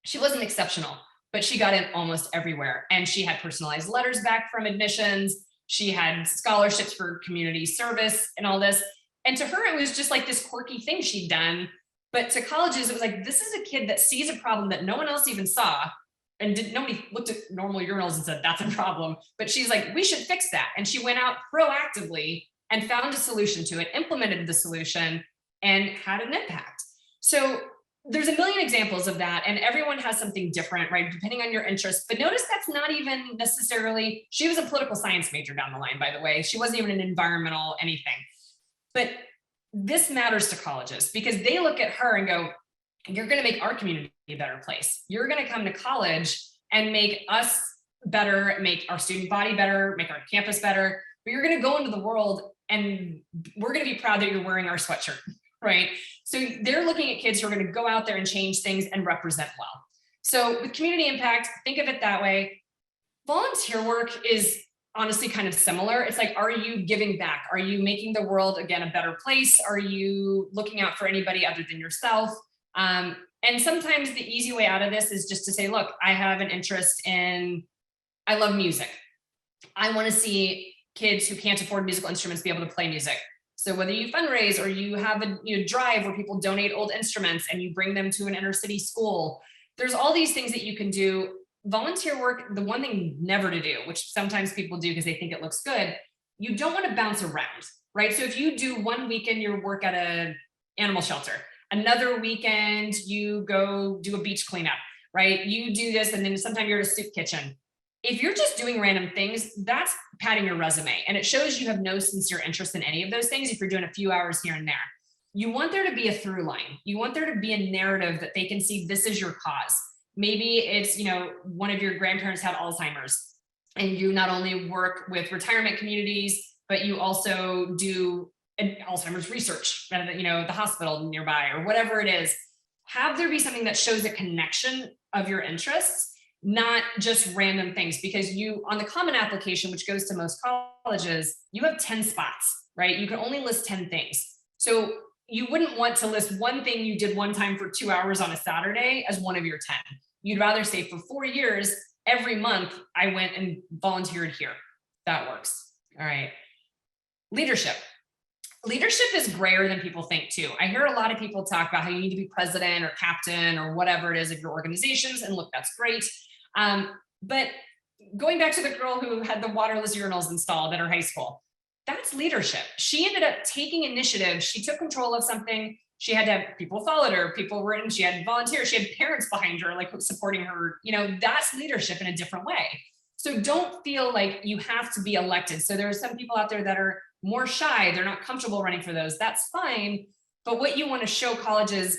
She wasn't exceptional, but she got in almost everywhere. And she had personalized letters back from admissions. She had scholarships for community service and all this. And to her, it was just like this quirky thing she'd done. But to colleges, it was like, this is a kid that sees a problem that no one else even saw. And nobody looked at normal urinals and said, that's a problem. But she's like, we should fix that. And she went out proactively and found a solution to it, implemented the solution, and had an impact. So there's a million examples of that, and everyone has something different, right? Depending on your interests. But notice that's not even necessarily, she was a political science major down the line, by the way. She wasn't even an environmental anything. But this matters to colleges because they look at her and go, you're going to make our community a better place. You're going to come to college and make us better, make our student body better, make our campus better. But you're going to go into the world and we're going to be proud that you're wearing our sweatshirt, right? So they're looking at kids who are going to go out there and change things and represent well. So with community impact, think of it that way. Volunteer work is honestly kind of similar. It's like, are you giving back? Are you making the world, again, a better place? Are you looking out for anybody other than yourself? And sometimes the easy way out of this is just to say, look, I have an interest in, I love music. I want to see kids who can't afford musical instruments be able to play music. So whether you fundraise or you have a drive where people donate old instruments and you bring them to an inner city school, there's all these things that you can do. Volunteer work, the one thing never to do, which sometimes people do because they think it looks good, you don't want to bounce around, right? So if you do one weekend, you work at an animal shelter, another weekend, you go do a beach cleanup, right? You do this, and then sometime you're at a soup kitchen. If you're just doing random things, that's padding your resume. And it shows you have no sincere interest in any of those things if you're doing a few hours here and there. You want there to be a through line. You want there to be a narrative that they can see this is your cause. Maybe it's, one of your grandparents had Alzheimer's and you not only work with retirement communities, but you also do Alzheimer's research at the hospital nearby or whatever it is. Have there be something that shows a connection of your interests, not just random things, because you, on the common application, which goes to most colleges, you have 10 spots, right? You can only list 10 things. So you wouldn't want to list one thing you did one time for 2 hours on a Saturday as one of your 10. You'd rather say for 4 years, every month I went and volunteered here. That works. All right. Leadership. Leadership is grayer than people think too. I hear a lot of people talk about how you need to be president or captain or whatever it is of your organizations. And look, that's great. But going back to the girl who had the waterless urinals installed at her high school, that's leadership. She ended up taking initiative. She took control of something. She had to have people followed her, people were in, she had volunteers, she had parents behind her, like supporting her. That's leadership in a different way. So don't feel like you have to be elected. So there are some people out there that are more shy. They're not comfortable running for those. That's fine. But what you want to show colleges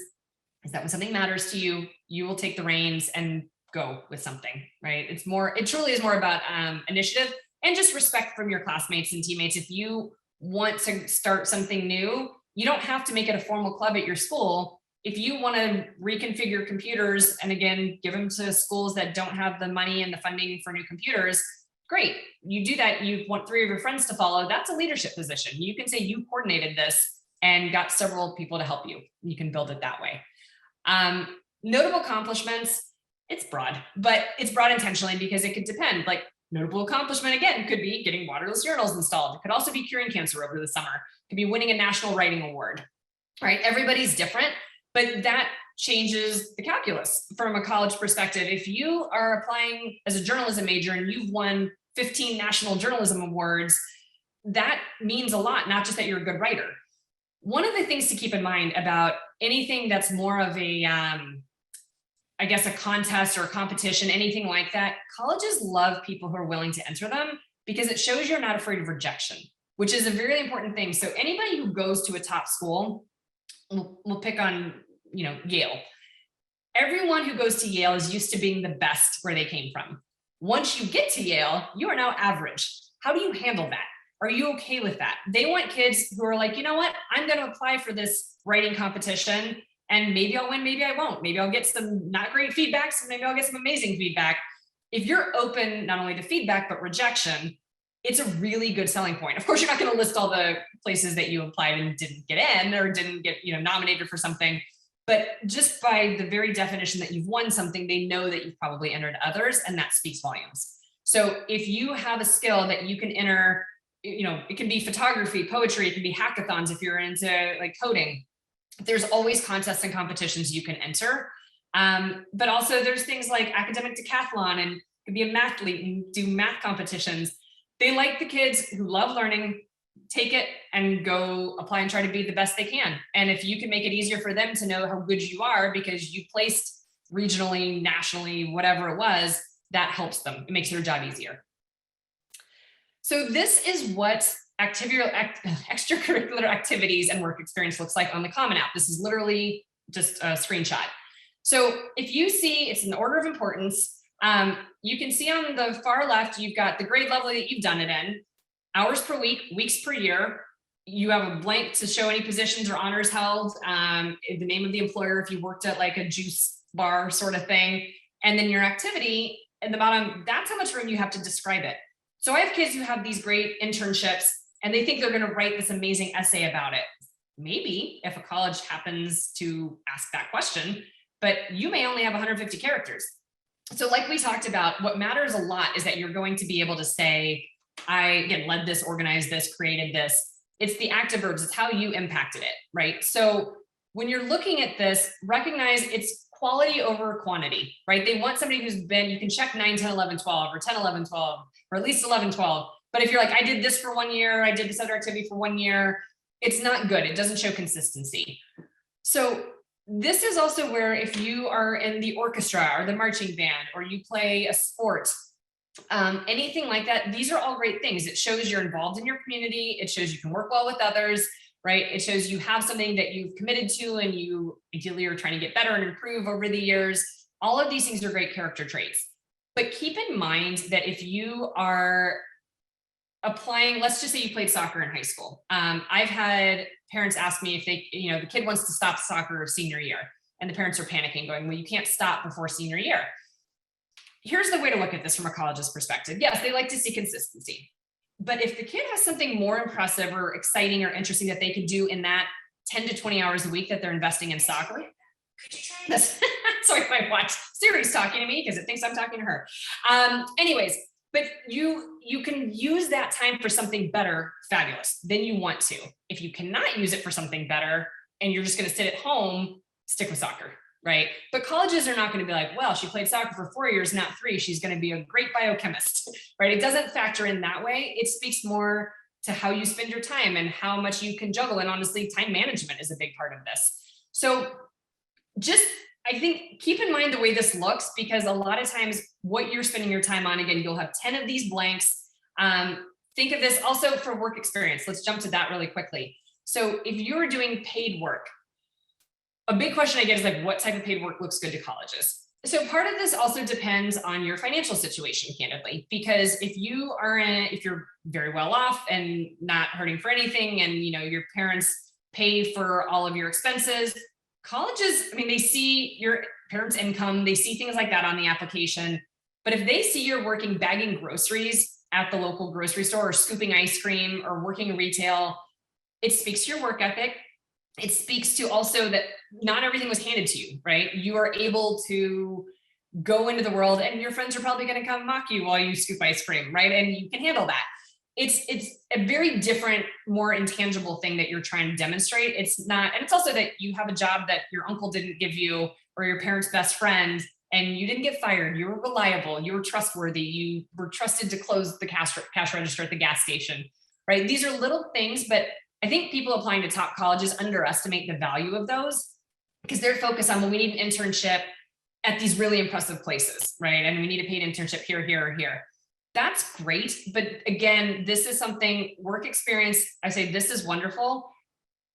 is that when something matters to you, you will take the reins and go with something, right? It truly is more about initiative and just respect from your classmates and teammates. If you want to start something new, you don't have to make it a formal club at your school. If you want to reconfigure computers and again, give them to schools that don't have the money and the funding for new computers, great. You do that. You want 3 of your friends to follow. That's a leadership position. You can say you coordinated this and got several people to help you. You can build it that way. Notable accomplishments, it's broad, but it's broad intentionally because it could depend. Like notable accomplishment, again, could be getting waterless urinals installed. It could also be curing cancer over the summer. It could be winning a national writing award, right? Everybody's different, but that changes the calculus from a college perspective. If you are applying as a journalism major and you've won 15 national journalism awards, that means a lot, not just that you're a good writer. One of the things to keep in mind about anything that's more of a, a contest or a competition, anything like that, colleges love people who are willing to enter them because it shows you're not afraid of rejection, which is a very important thing. So anybody who goes to a top school, we'll pick on, Yale. Everyone who goes to Yale is used to being the best where they came from. Once you get to Yale, you are now average. How do you handle that? Are you okay with that? They want kids who are like, you know what? I'm going to apply for this writing competition and maybe I'll win, maybe I won't. Maybe I'll get some not great feedback, so maybe I'll get some amazing feedback. If you're open not only to feedback, but rejection, it's a really good selling point. Of course, you're not going to list all the places that you applied and didn't get in or didn't get, nominated for something. But just by the very definition that you've won something, they know that you've probably entered others, and that speaks volumes. So if you have a skill that you can enter, it can be photography, poetry, it can be hackathons if you're into like coding. There's always contests and competitions you can enter. But also there's things like academic decathlon, and you can be a mathlete and do math competitions. They like the kids who love learning, take it and go apply and try to be the best they can. And if you can make it easier for them to know how good you are because you placed regionally, nationally, whatever it was, that helps them. It makes their job easier. So this is what extracurricular activities and work experience looks like on the Common App. This is literally just a screenshot. So if you see, it's an order of importance. You can see on the far left, you've got the grade level that you've done it in, hours per week, weeks per year. You have a blank to show any positions or honors held, the name of the employer if you worked at like a juice bar sort of thing, and then your activity at the bottom, that's how much room you have to describe it. So I have kids who have these great internships and they think they're going to write this amazing essay about it. Maybe if a college happens to ask that question, but you may only have 150 characters. So like we talked about, what matters a lot is that you're going to be able to say, I again led this, organized this, created this. It's the active verbs, it's how you impacted it, right? So when you're looking at this, recognize it's quality over quantity, right? They want somebody who's been, you can check 9, 10, 11, 12, or 10, 11, 12, or at least 11, 12. But if you're like, I did this for 1 year, I did this other activity for 1 year, it's not good. It doesn't show consistency. So this is also where if you are in the orchestra or the marching band, or you play a sport, anything like that, these are all great things. It shows you're involved in your community. It shows you can work well with others, right? It shows you have something that you've committed to and you ideally are trying to get better and improve over the years. All of these things are great character traits. But keep in mind that if you are applying, let's just say you played soccer in high school. I've had parents ask me if they, the kid wants to stop soccer senior year, and the parents are panicking going, well, you can't stop before senior year. Here's the way to look at this from a college's perspective. Yes, they like to see consistency. But if the kid has something more impressive or exciting or interesting that they could do in that 10 to 20 hours a week that they're investing in soccer, could you try this? Sorry, my watch. Siri's talking to me because it thinks I'm talking to her. Anyways, but you can use that time for something better, fabulous, then you want to. If you cannot use it for something better and you're just going to sit at home, stick with soccer, right? But colleges are not going to be like, well, she played soccer for 4 years, not 3. She's going to be a great biochemist, right? It doesn't factor in that way. It speaks more to how you spend your time and how much you can juggle. And honestly, time management is a big part of this. So just, I think, keep in mind the way this looks, because a lot of times what you're spending your time on, again, you'll have 10 of these blanks. Think of this also for work experience. Let's jump to that really quickly. So if you're doing paid work, a big question I get is like, what type of paid work looks good to colleges? So part of this also depends on your financial situation, candidly, because if you're very well off and not hurting for anything, and your parents pay for all of your expenses, colleges, they see your parents' income, they see things like that on the application. But if they see you're working bagging groceries at the local grocery store, or scooping ice cream, or working retail, it speaks to your work ethic. It speaks to also that not everything was handed to you, right? You are able to go into the world, and your friends are probably going to come mock you while you scoop ice cream, right? And you can handle that. It's a very different, more intangible thing that you're trying to demonstrate. It's not, and it's also that you have a job that your uncle didn't give you, or your parents' best friend, and you didn't get fired. You were reliable. You were trustworthy. You were trusted to close the cash register at the gas station, right? These are little things, but I think people applying to top colleges underestimate the value of those, because they're focused on, well, we need an internship at these really impressive places, right? And we need a paid internship here, here, or here. That's great. But again, this is something, work experience, I say this is wonderful.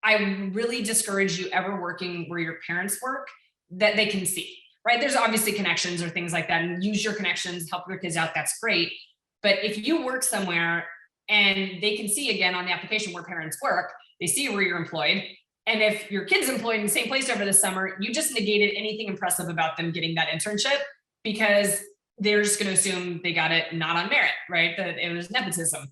I really discourage you ever working where your parents work that they can see, right? There's obviously connections or things like that, and use your connections, help your kids out, that's great. But if you work somewhere and they can see, again, on the application where parents work, they see where you're employed. And if your kid's employed in the same place over the summer, you just negated anything impressive about them getting that internship, because they're just going to assume they got it not on merit, right? That it was nepotism.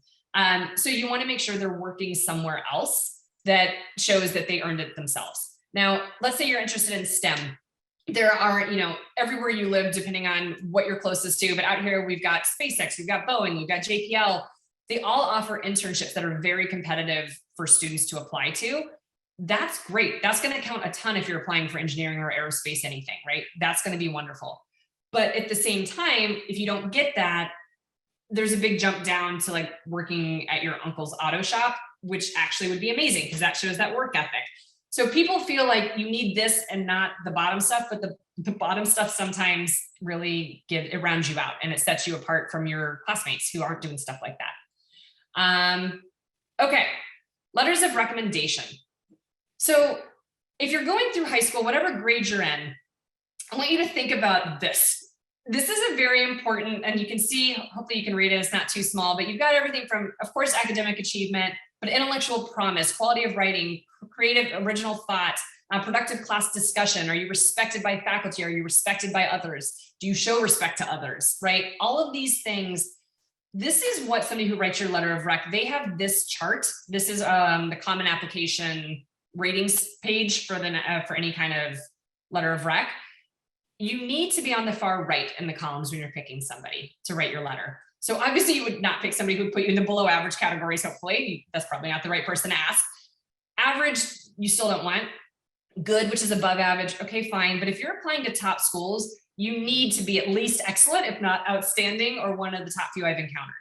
So you want to make sure they're working somewhere else that shows that they earned it themselves. Now, let's say you're interested in STEM. there are, everywhere you live, depending on what you're closest to, but out here we've got SpaceX, we've got Boeing, we've got JPL. They all offer internships that are very competitive for students to apply to. That's great. That's going to count a ton if you're applying for engineering or aerospace, anything, right? That's going to be wonderful. But at the same time, if you don't get that, there's a big jump down to like working at your uncle's auto shop, which actually would be amazing because that shows that work ethic. So people feel like you need this and not the bottom stuff, but the bottom stuff sometimes really it rounds you out and it sets you apart from your classmates who aren't doing stuff like that. Okay, letters of recommendation. So if you're going through high school, whatever grade you're in, I want you to think about this. This is a very important, and you can see, hopefully you can read it, it's not too small, but you've got everything from, of course, academic achievement, but intellectual promise, quality of writing, creative original thought, productive class discussion. Are you respected by faculty? Are you respected by others? Do you show respect to others, right? All of these things. This is what somebody who writes your letter of rec, they have this chart. This is the common application ratings page for any kind of letter of rec. You need to be on the far right in the columns when you're picking somebody to write your letter. So obviously you would not pick somebody who would put you in the below average categories, hopefully. That's probably not the right person to ask. Average, you still don't want. Good, which is above average, okay, fine. But if you're applying to top schools, you need to be at least excellent, if not outstanding, or one of the top few I've encountered.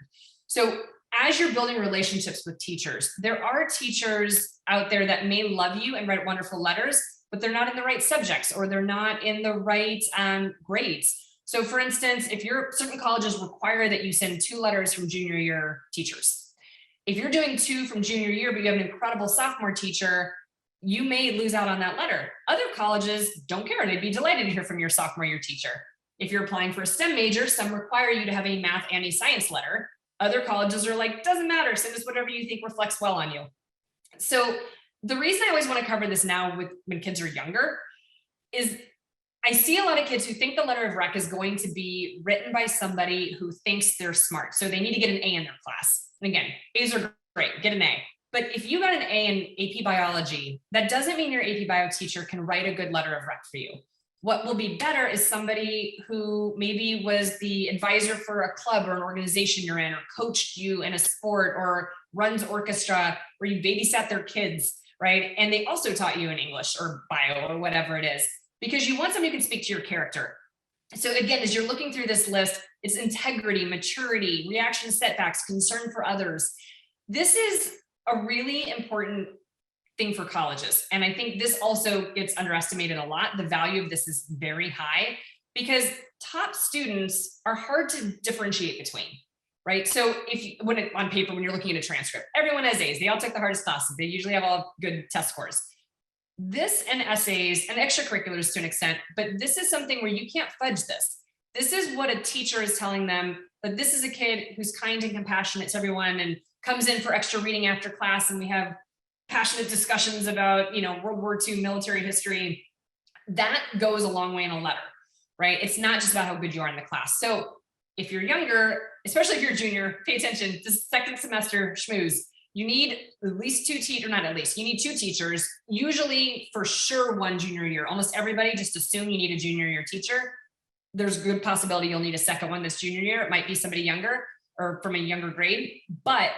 So as you're building relationships with teachers, there are teachers out there that may love you and write wonderful letters, but they're not in the right subjects or they're not in the right grades. So for instance, if certain colleges require that you send 2 letters from junior year teachers. If you're doing 2 from junior year, but you have an incredible sophomore teacher, you may lose out on that letter. Other colleges don't care. They'd be delighted to hear from your sophomore year teacher. If you're applying for a STEM major, some require you to have a math and a science letter. Other colleges are like, doesn't matter, send us whatever you think reflects well on you. So the reason I always want to cover this now when kids are younger is I see a lot of kids who think the letter of rec is going to be written by somebody who thinks they're smart. So they need to get an A in their class. And again, A's are great, get an A. But if you got an A in AP biology, that doesn't mean your AP bio teacher can write a good letter of rec for you. What will be better is somebody who maybe was the advisor for a club or an organization you're in, or coached you in a sport, or runs orchestra, or you babysat their kids, right? And they also taught you in English or bio or whatever it is, because you want somebody who can speak to your character. So again, as you're looking through this list, it's integrity, maturity, reaction to setbacks, concern for others. This is a really important thing for colleges. And I think this also gets underestimated a lot. The value of this is very high because top students are hard to differentiate between, right? So on paper, when you're looking at a transcript, everyone has A's. They all took the hardest classes. They usually have all good test scores. This and essays and extracurriculars to an extent, but this is something where you can't fudge this. This is what a teacher is telling them, that this is a kid who's kind and compassionate to everyone and comes in for extra reading after class, and we have passionate discussions about, World War II military history. That goes a long way in a letter, right? It's not just about how good you are in the class. So if you're younger, especially if you're a junior, pay attention. This second semester schmooze, you need at least 2 teachers, not at least, you need 2 teachers, usually for sure 1 junior year. Almost everybody just assume you need a junior year teacher. There's a good possibility you'll need a second one this junior year. It might be somebody younger or from a younger grade, but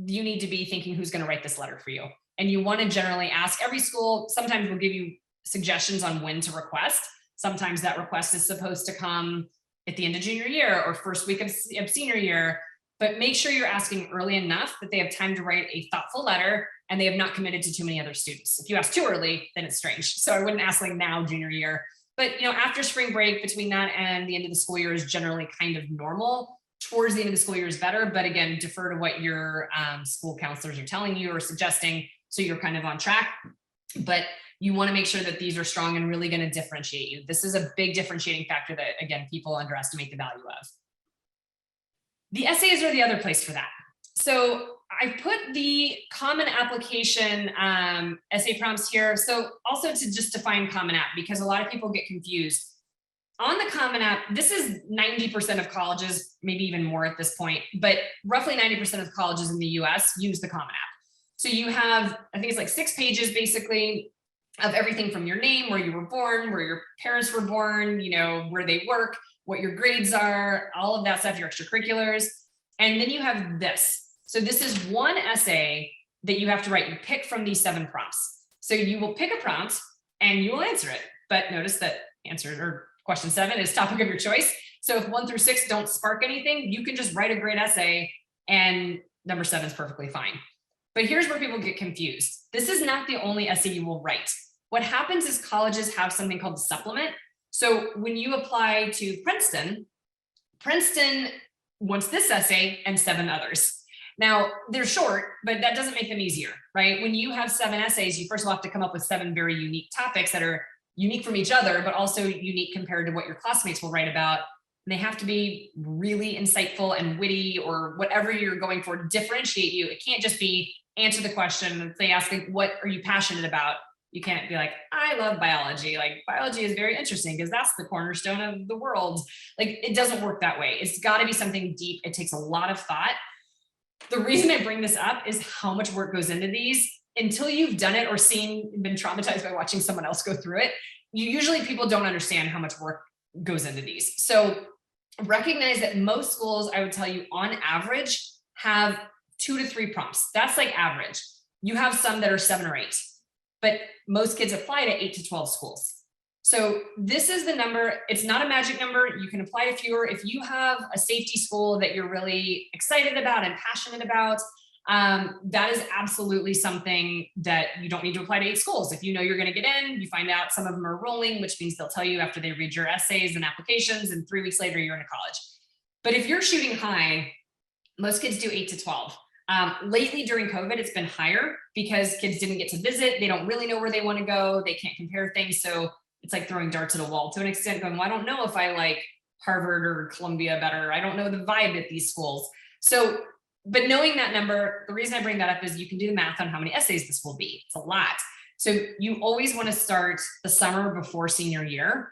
you need to be thinking who's going to write this letter for you. And you want to generally ask. Every school sometimes will give you suggestions on when to request. Sometimes that request is supposed to come at the end of junior year or first week of senior year, but make sure you're asking early enough that they have time to write a thoughtful letter and they have not committed to too many other students. If you ask too early, then it's strange. So I wouldn't ask like now, junior year, but after spring break, between that and the end of the school year is generally kind of normal. Towards the end of the school year is better, but again, defer to what your school counselors are telling you or suggesting, so you're kind of on track. But you want to make sure that these are strong and really going to differentiate you. This is a big differentiating factor that, again, people underestimate the value of. The essays are the other place for that. So I put the common application essay prompts here. So also to just define Common App, because a lot of people get confused. On the Common App, this is 90% of colleges, maybe even more at this point, but roughly 90% of colleges in the US use the Common App. So you have, I think it's like 6 pages basically. of everything from your name, where you were born, where your parents were born, where they work, what your grades are, all of that stuff, your extracurriculars. And then you have this. So this is one essay that you have to write. You pick from these 7 prompts. So you will pick a prompt and you will answer it. But notice that question 7 is topic of your choice. So if 1 through 6 don't spark anything, you can just write a great essay and number 7 is perfectly fine. But here's where people get confused. This is not the only essay you will write. What happens is colleges have something called a supplement. So when you apply to Princeton wants this essay and 7 others. Now they're short, but that doesn't make them easier, right? When you have 7 essays, you first of all have to come up with 7 very unique topics that are unique from each other, but also unique compared to what your classmates will write about. And they have to be really insightful and witty, or whatever you're going for to differentiate you. It can't just be answer the question. If they ask, what are you passionate about? You can't be like, I love biology. Like, biology is very interesting because that's the cornerstone of the world. Like, it doesn't work that way. It's got to be something deep. It takes a lot of thought. The reason I bring this up is how much work goes into these. Until you've done it or been traumatized by watching someone else go through it, people don't understand how much work goes into these. So recognize that most schools, I would tell you, on average, have 2 to 3 prompts. That's like average. You have some that are 7 or 8, but most kids apply to 8 to 12 schools. So this is the number. It's not a magic number. You can apply to fewer. If you have a safety school that you're really excited about and passionate about, that is absolutely something that you don't need to apply to 8 schools. If you know you're going to get in, you find out some of them are rolling, which means they'll tell you after they read your essays and applications, and 3 weeks later you're in a college. But if you're shooting high, most kids do 8 to 12. Lately during COVID, it's been higher because kids didn't get to visit. They don't really know where they want to go. They can't compare things. So it's like throwing darts at a wall to an extent, going, well, I don't know if I like Harvard or Columbia better. I don't know the vibe at these schools. So, but knowing that number, the reason I bring that up is you can do the math on how many essays this will be. It's a lot. So you always want to start the summer before senior year.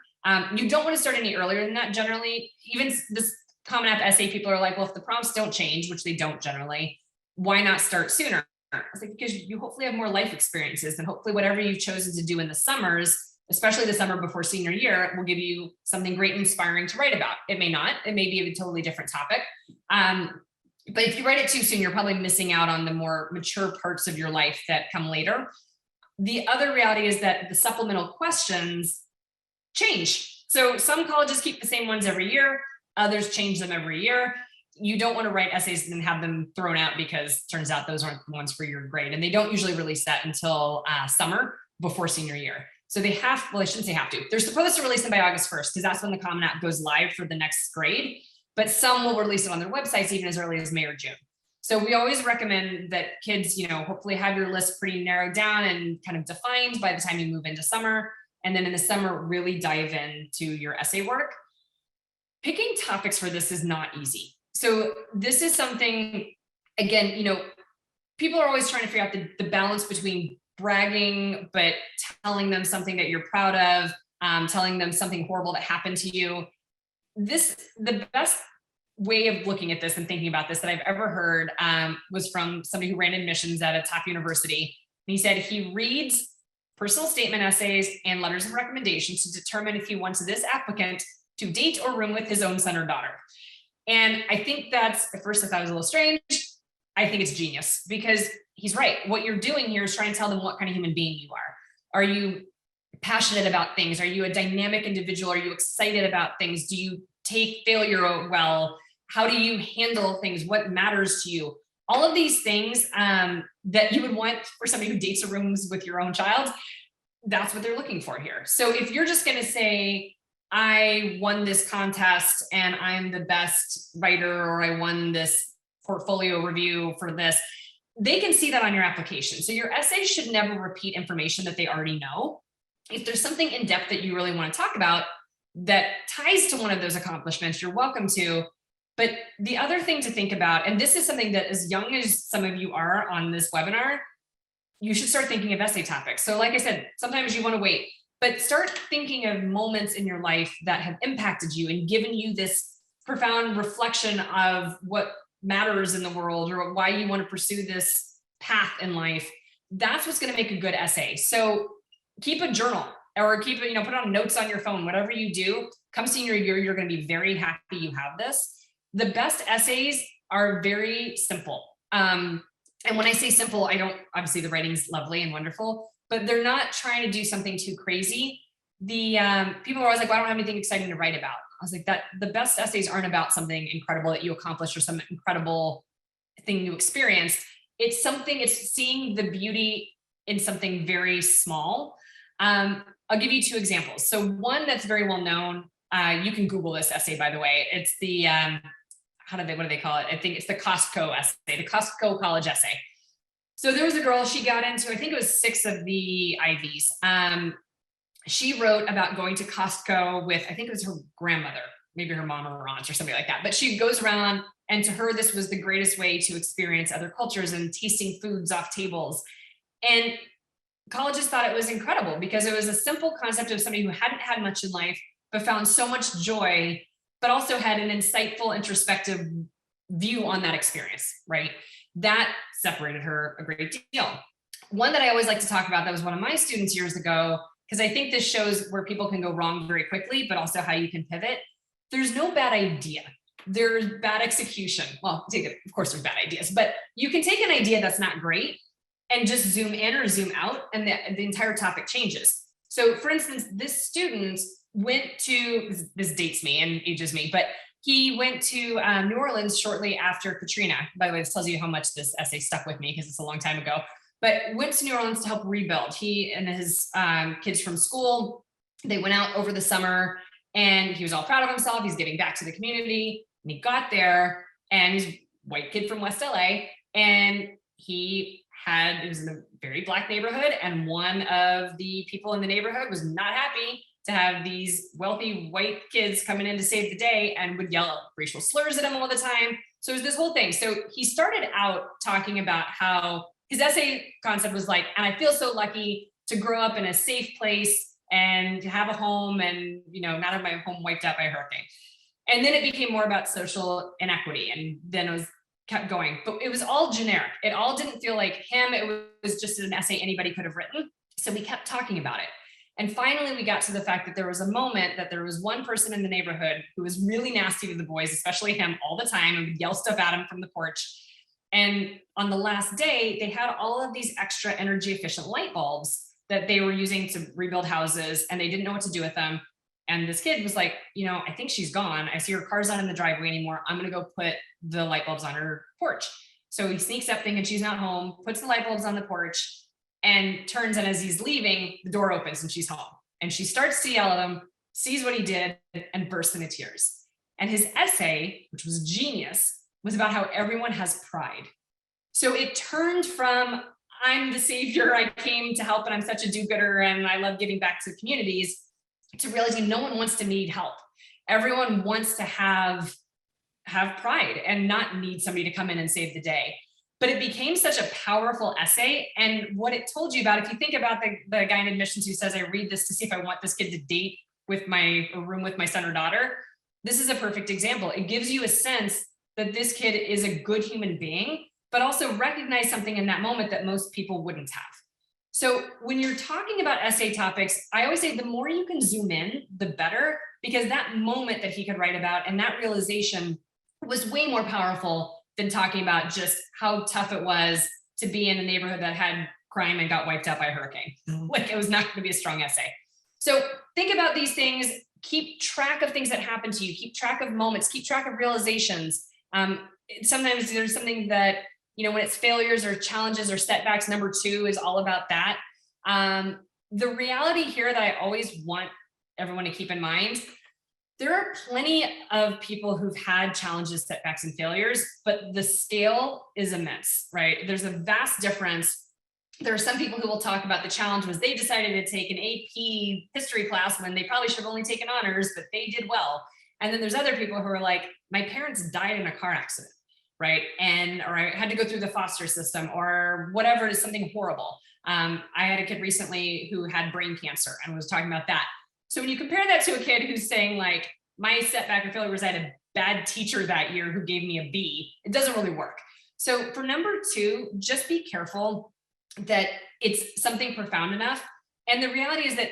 You don't want to start any earlier than that generally. Even this Common App essay, people are like, well, if the prompts don't change, which they don't generally, why not start sooner? I was like, because you hopefully have more life experiences, and hopefully whatever you've chosen to do in the summers, especially the summer before senior year, will give you something great and inspiring to write about. It may not, it may be a totally different topic. But if you write it too soon, you're probably missing out on the more mature parts of your life that come later. The other reality is that the supplemental questions change. So some colleges keep the same ones every year, others change them every year. You don't want to write essays and then have them thrown out because it turns out those aren't the ones for your grade. And they don't usually release that until summer before senior year. So they have, well, I shouldn't say have to. They're supposed to release them by August 1st because that's when the Common App goes live for the next grade. But some will release it on their websites even as early as May or June. So we always recommend that kids, hopefully have your list pretty narrowed down and kind of defined by the time you move into summer. And then in the summer, really dive into your essay work. Picking topics for this is not easy. So this is something, again, people are always trying to figure out the balance between bragging, but telling them something that you're proud of, telling them something horrible that happened to you. The best way of looking at this and thinking about this that I've ever heard was from somebody who ran admissions at a top university. And he said he reads personal statement essays and letters of recommendation to determine if he wants this applicant to date or room with his own son or daughter. And I think that's, at first I thought it was a little strange. I think it's genius because he's right. What you're doing here is trying to tell them what kind of human being you are. Are you passionate about things? Are you a dynamic individual? Are you excited about things? Do you take failure well? How do you handle things? What matters to you? All of these things that you would want for somebody who dates or rooms with your own child, that's what they're looking for here. So if you're just going to say, I won this contest and I'm the best writer, or I won this portfolio review for this, they can see that on your application. So your essay should never repeat information that they already know. If there's something in depth that you really want to talk about that ties to one of those accomplishments, you're welcome to. But the other thing to think about, and this is something that as young as some of you are on this webinar, you should start thinking of essay topics. So like I said, sometimes you want to wait, but start thinking of moments in your life that have impacted you and given you this profound reflection of what matters in the world or why you want to pursue this path in life. That's what's going to make a good essay. So keep a journal or keep it, put on notes on your phone, whatever you do. Come senior year, you're going to be very happy you have this. The best essays are very simple. And when I say simple, I don't, obviously the writing's lovely and wonderful, but they're not trying to do something too crazy. The people are always like, well, I don't have anything exciting to write about. I was like, that the best essays aren't about something incredible that you accomplished or some incredible thing you experienced. It's seeing the beauty in something very small. I'll give you 2 examples. So one that's very well known, you can Google this essay, by the way. It's the, what do they call it? I think it's the Costco essay, the Costco college essay. So there was a girl, she got into, I think it was 6 of the IVs. She wrote about going to Costco with, I think it was her grandmother, maybe her mom or her aunt or something like that. But she goes around, and to her, this was the greatest way to experience other cultures and tasting foods off tables. And colleges thought it was incredible because it was a simple concept of somebody who hadn't had much in life, but found so much joy, but also had an insightful, introspective view on that experience, right? That separated her a great deal. One that I always like to talk about, that was one of my students years ago, because I think this shows where people can go wrong very quickly, but also how you can pivot. There's no bad idea. There's bad execution. Well, of course there's bad ideas, but you can take an idea that's not great and just zoom in or zoom out, and the entire topic changes. So for instance, this student went to, this dates me and ages me, but he went to New Orleans shortly after Katrina. By the way, this tells you how much this essay stuck with me because it's a long time ago, but went to New Orleans to help rebuild. He and his kids from school, they went out over the summer, and he was all proud of himself. He's giving back to the community. And he got there, and he's a white kid from West LA, and it was in a very Black neighborhood, and one of the people in the neighborhood was not happy to have these wealthy white kids coming in to save the day and would yell racial slurs at him all the time. So it was this whole thing. So he started out talking about how his essay concept was like, and I feel so lucky to grow up in a safe place and to have a home and, not have my home wiped out by a hurricane. And then it became more about social inequity. And then it kept going, but it was all generic. It all didn't feel like him. It was just an essay anybody could have written. So we kept talking about it. And finally, we got to the fact that there was a moment that there was one person in the neighborhood who was really nasty to the boys, especially him, all the time, and would yell stuff at him from the porch. And on the last day, they had all of these extra energy efficient light bulbs that they were using to rebuild houses, and they didn't know what to do with them. And this kid was like, I think she's gone. I see her car's not in the driveway anymore. I'm going to go put the light bulbs on her porch. So he sneaks up thinking she's not home, puts the light bulbs on the porch, and turns, and as he's leaving, the door opens and she's home. And she starts to yell at him, sees what he did, and bursts into tears. And his essay, which was genius, was about how everyone has pride. So it turned from, I'm the savior, I came to help, and I'm such a do-gooder, and I love giving back to communities, to realizing no one wants to need help. Everyone wants to have pride and not need somebody to come in and save the day. But it became such a powerful essay. And what it told you about, if you think about the guy in admissions who says, I read this to see if I want this kid to date with room with my son or daughter, this is a perfect example. It gives you a sense that this kid is a good human being, but also recognize something in that moment that most people wouldn't have. So when you're talking about essay topics, I always say the more you can zoom in, the better, because that moment that he could write about and that realization was way more powerful than talking about just how tough it was to be in a neighborhood that had crime and got wiped out by a hurricane. Like, it was not going to be a strong essay. So think about these things, keep track of things that happen to you, keep track of moments, keep track of realizations. Sometimes there's something that, when it's failures or challenges or setbacks, number 2 is all about that. The reality here that I always want everyone to keep in mind, there are plenty of people who've had challenges, setbacks, and failures, but the scale is immense, right? There's a vast difference. There are some people who will talk about the challenge was they decided to take an AP history class when they probably should have only taken honors, but they did well. And then there's other people who are like, my parents died in a car accident, right? Or I had to go through the foster system or whatever, it is something horrible. I had a kid recently who had brain cancer and was talking about that. So when you compare that to a kid who's saying like, my setback or failure was I had a bad teacher that year who gave me a B, it doesn't really work. So for number 2, just be careful that it's something profound enough. And the reality is that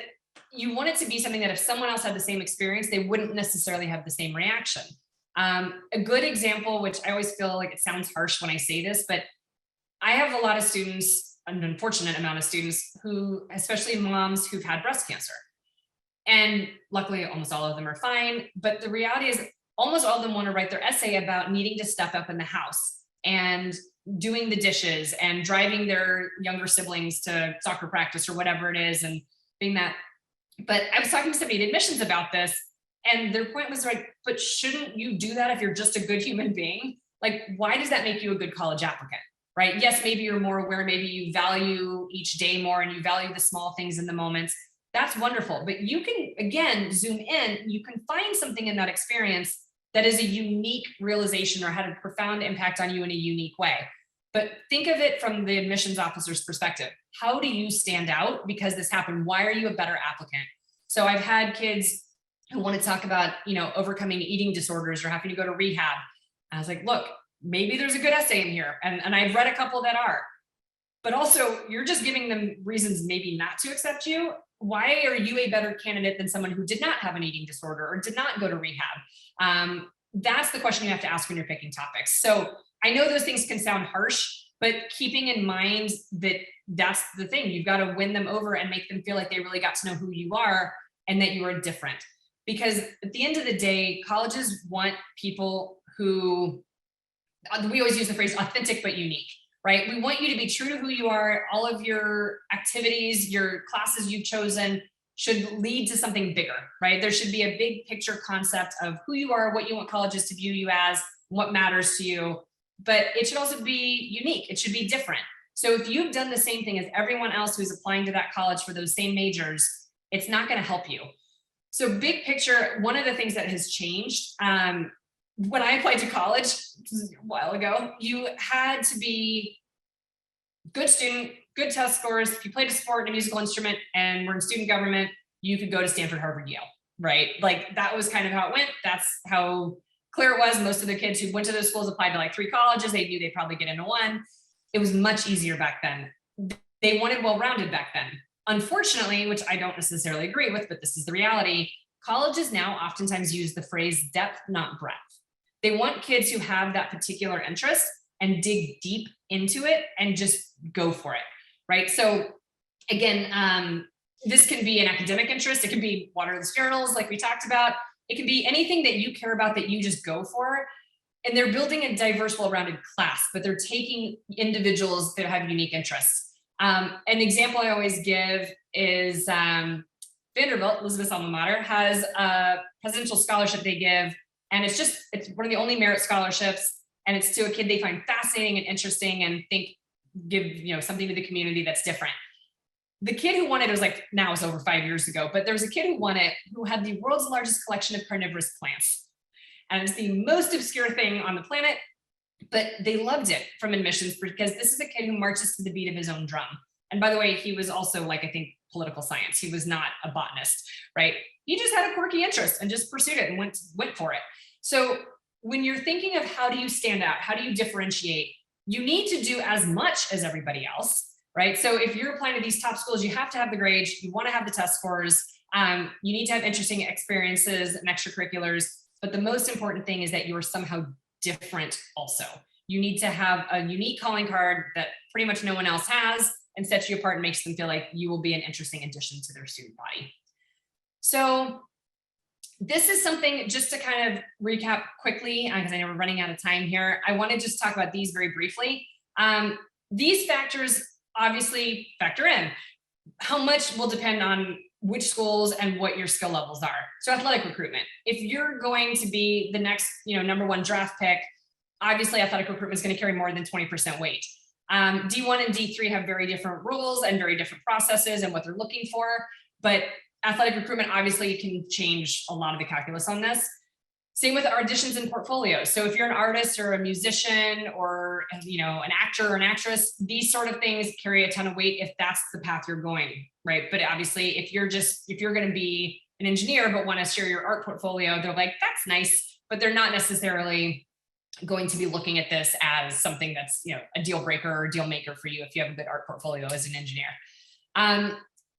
you want it to be something that if someone else had the same experience, they wouldn't necessarily have the same reaction. A good example, which I always feel like it sounds harsh when I say this, but I have a lot of students, an unfortunate amount of students who, especially moms who've had breast cancer. And luckily, almost all of them are fine. But the reality is almost all of them want to write their essay about needing to step up in the house and doing the dishes and driving their younger siblings to soccer practice or whatever it is, and being that. But I was talking to somebody in admissions about this, and their point was like, but shouldn't you do that if you're just a good human being? Like, why does that make you a good college applicant? Right? Yes, maybe you're more aware, maybe you value each day more and you value the small things in the moments. That's wonderful. But you can, again, zoom in, you can find something in that experience that is a unique realization or had a profound impact on you in a unique way. But think of it from the admissions officer's perspective. How do you stand out because this happened? Why are you a better applicant? So I've had kids who want to talk about, overcoming eating disorders or having to go to rehab. I was like, look, maybe there's a good essay in here. And I've read a couple that are, but also you're just giving them reasons maybe not to accept you. Why are you a better candidate than someone who did not have an eating disorder or did not go to rehab? That's the question you have to ask when you're picking topics. So I know those things can sound harsh, but keeping in mind that that's the thing, you've got to win them over and make them feel like they really got to know who you are and that you are different. Because at the end of the day, colleges want people who, we always use the phrase authentic but unique, right? We want you to be true to who you are. All of your activities, your classes you've chosen should lead to something bigger, right? There should be a big picture concept of who you are, what you want colleges to view you as, what matters to you. But it should also be unique. It should be different. So if you've done the same thing as everyone else who's applying to that college for those same majors, it's not going to help you. So big picture, one of the things that has changed, when I applied to college a while ago, you had to be good student, good test scores. If you played a sport and a musical instrument and were in student government, you could go to Stanford, Harvard, Yale, right? Like that was kind of how it went. That's how clear it was. Most of the kids who went to those schools applied to like 3 colleges. They knew they'd probably get into one. It was much easier back then. They wanted well-rounded back then. Unfortunately, which I don't necessarily agree with, but this is the reality, colleges now oftentimes use the phrase depth, not breadth. They want kids who have that particular interest and dig deep into it and just go for it, right? So again, this can be an academic interest. It can be waterless journals like we talked about. It can be anything that you care about that you just go for. And they're building a diverse, well-rounded class, but they're taking individuals that have unique interests. An example I always give is Vanderbilt, Elizabeth's alma mater, has a presidential scholarship they give. And it's one of the only merit scholarships. And it's to a kid they find fascinating and interesting and think give, something to the community that's different. The kid who won it was like, now it's over 5 years ago, but there was a kid who won it who had the world's largest collection of carnivorous plants. And it's the most obscure thing on the planet, but they loved it from admissions because this is a kid who marches to the beat of his own drum. And by the way, he was also like, I think, political science. He was not a botanist, right? He just had a quirky interest and just pursued it and went for it. So when you're thinking of how do you stand out, how do you differentiate, you need to do as much as everybody else, right? So if you're applying to these top schools, you have to have the grades, you want to have the test scores, you need to have interesting experiences and extracurriculars. But the most important thing is that you are somehow different also. You need to have a unique calling card that pretty much no one else has and sets you apart and makes them feel like you will be an interesting addition to their student body. So this is something just to kind of recap quickly, because I know we're running out of time here. I want to just talk about these very briefly. These factors obviously factor in. How much will depend on which schools and what your skill levels are. So athletic recruitment. If you're going to be the next, #1 draft pick, obviously athletic recruitment is going to carry more than 20% weight. D1 and D3 have very different rules and very different processes and what they're looking for. But athletic recruitment obviously can change a lot of the calculus on this. Same with auditions and portfolios. So if you're an artist or a musician or an actor or an actress, these sort of things carry a ton of weight if that's the path you're going, right? But obviously, if you're going to be an engineer but want to share your art portfolio, they're like, that's nice, but they're not necessarily going to be looking at this as something that's a deal breaker or deal maker for you if you have a good art portfolio as an engineer.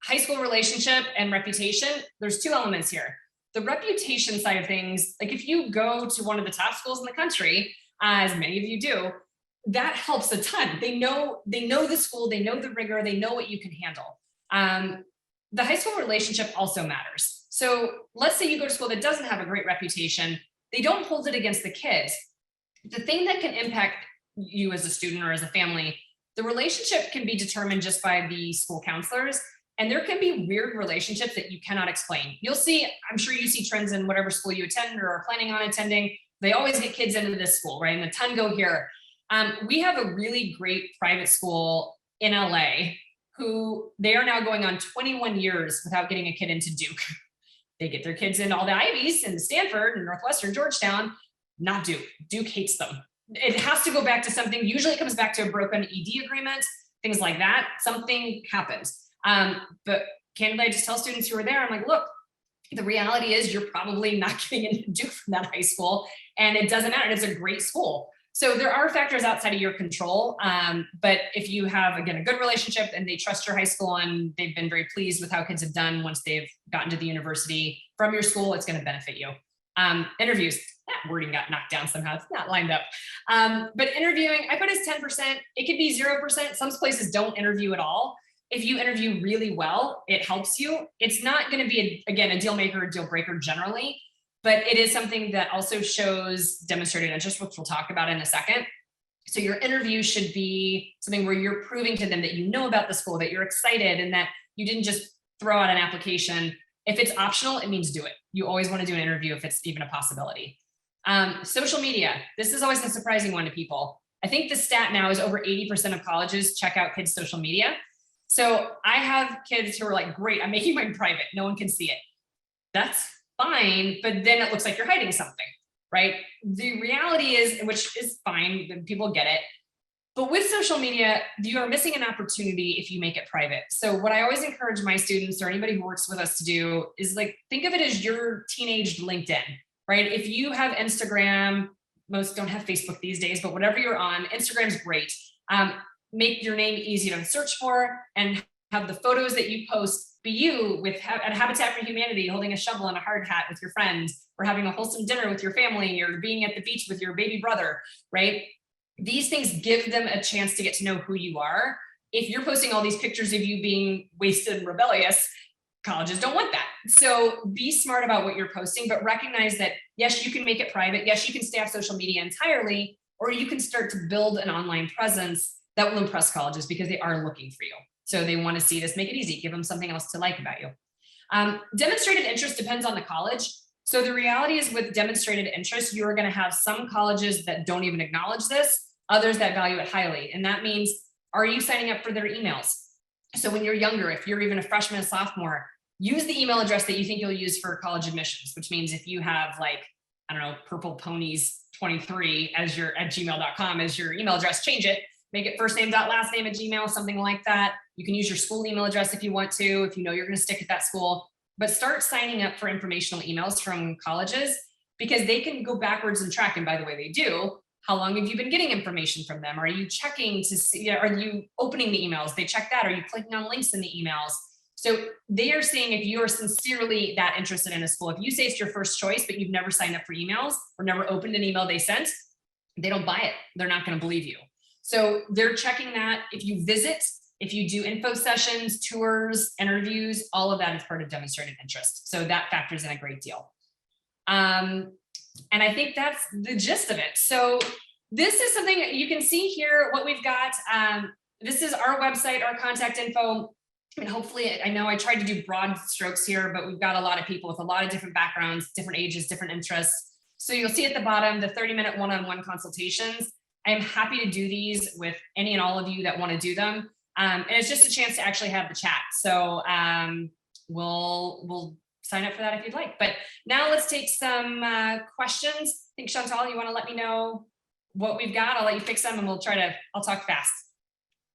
high school relationship and reputation, there's two elements here. The reputation side of things, like if you go to one of the top schools in the country, as many of you do, that helps a ton. They know the school, they know the rigor, they know what you can handle. The high school relationship also matters. So let's say you go to school that doesn't have a great reputation, they don't hold it against the kids. The thing that can impact you as a student or as a family, the relationship can be determined just by the school counselors. And there can be weird relationships that you cannot explain. You'll see, I'm sure you see trends in whatever school you attend or are planning on attending. They always get kids into this school, right? And a ton go here. We have a really great private school in LA who they are now going on 21 years without getting a kid into Duke. They get their kids in all the Ivies and Stanford and Northwestern, Georgetown, not Duke. Duke hates them. It has to go back to something. Usually it comes back to a broken ED agreement, things like that. Something happens. But candidly, I just tell students who are there, I'm like, look, the reality is you're probably not getting into Duke from that high school, and it doesn't matter. It's a great school. So there are factors outside of your control. But if you have, again, a good relationship and they trust your high school and they've been very pleased with how kids have done once they've gotten to the university from your school, it's going to benefit you. Interviews, that wording got knocked down somehow. It's not lined up. But interviewing, I put as 10%. It could be 0%. Some places don't interview at all. If you interview really well, it helps you. It's not going to be, again, a deal maker or deal breaker generally, but it is something that also shows demonstrated interest, which we'll talk about in a second. So your interview should be something where you're proving to them that you know about the school, that you're excited, and that you didn't just throw out an application. If it's optional, it means do it. You always want to do an interview if it's even a possibility. Social media. This is always a surprising one to people. I think the stat now is over 80% of colleges check out kids' social media. So I have kids who are like, great, I'm making mine private. No one can see it. That's fine, but then it looks like you're hiding something, right? The reality is, which is fine, people get it. But with social media, you are missing an opportunity if you make it private. So what I always encourage my students or anybody who works with us to do is like, think of it as your teenage LinkedIn, right? If you have Instagram, most don't have Facebook these days, but whatever you're on, Instagram's great. Make your name easy to search for and have the photos that you post be you with at Habitat for Humanity, holding a shovel and a hard hat with your friends, or having a wholesome dinner with your family, or being at the beach with your baby brother, right? These things give them a chance to get to know who you are. If you're posting all these pictures of you being wasted and rebellious, colleges don't want that. So be smart about what you're posting, but recognize that, yes, you can make it private. Yes, you can stay off social media entirely, or you can start to build an online presence that will impress colleges because they are looking for you. So they want to see this, make it easy, give them something else to like about you. Demonstrated interest depends on the college. So the reality is with demonstrated interest, you're going to have some colleges that don't even acknowledge this, others that value it highly. And that means, are you signing up for their emails? So when you're younger, if you're even a freshman, a sophomore, use the email address that you think you'll use for college admissions, which means if you have like, I don't know, Purple Ponies 23 as your at gmail.com as your email address, change it. Make it first name dot last name at Gmail, something like that. You can use your school email address if you want to, if you know you're going to stick at that school, but start signing up for informational emails from colleges because they can go backwards and track. And by the way, they do. How long have you been getting information from them? Are you checking to see, are you opening the emails? They check that. Are you clicking on links in the emails? So they are seeing if you are sincerely that interested in a school. If you say it's your first choice, but you've never signed up for emails or never opened an email they sent, they don't buy it. They're not going to believe you. So they're checking that. If you visit, if you do info sessions, tours, interviews, all of that is part of demonstrated interest. So that factors in a great deal. And I think that's the gist of it. So this is something you can see here, what we've got. This is our website, our contact info. And hopefully, I know I tried to do broad strokes here, but we've got a lot of people with a lot of different backgrounds, different ages, different interests. So you'll see at the bottom, the 30-minute one-on-one consultations. I am happy to do these with any and all of you that want to do them. And it's just a chance to actually have the chat. So we'll sign up for that if you'd like. But now let's take some questions. I think Chantal, you want to let me know what we've got? I'll let you pick some and I'll talk fast.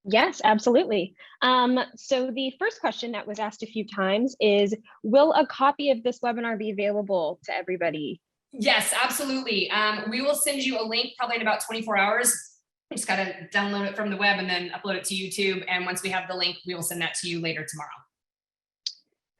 Yes, absolutely. So the first question that was asked a few times is, will a copy of this webinar be available to everybody? Yes, absolutely. We will send you a link probably in about 24 hours. You just got to download it from the web and then upload it to YouTube. And once we have the link, we will send that to you later tomorrow.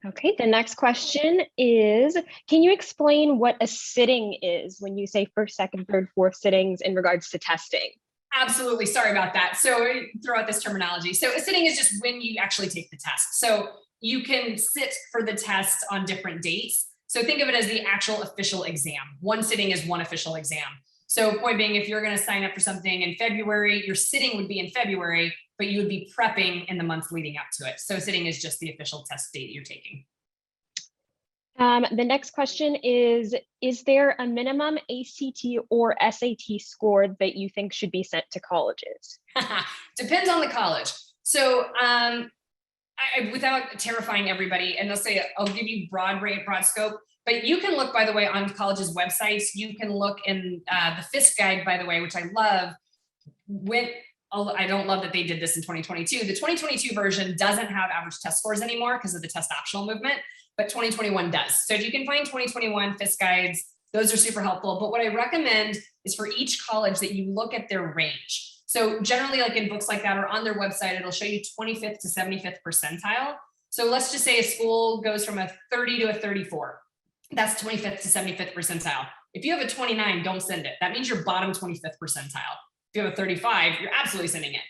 Okay, the next question is, can you explain what a sitting is when you say first, second, third, fourth sittings in regards to testing? Absolutely. Sorry about that. So throw out this terminology. So a sitting is just when you actually take the test. So you can sit for the test on different dates. So think of it as the actual official exam. One sitting is one official exam. So point being, if you're going to sign up for something in February, your sitting would be in February, but you would be prepping in the months leading up to it. So sitting is just the official test date you're taking. The next question is there a minimum ACT or SAT score that you think should be sent to colleges? Depends on the college. So without terrifying everybody, and they'll say, I'll give you broad scope, but you can look, by the way, on colleges' websites. You can look in the FISC guide, by the way, which I love. I don't love that they did this in 2022. The 2022 version doesn't have average test scores anymore because of the test optional movement, but 2021 does. So if you can find 2021 FISC guides, those are super helpful. But what I recommend is for each college that you look at their range. So generally, like in books like that or on their website, it'll show you 25th to 75th percentile. So let's just say a school goes from a 30 to a 34. That's 25th to 75th percentile. If you have a 29, don't send it. That means you're bottom 25th percentile. If you have a 35, you're absolutely sending it.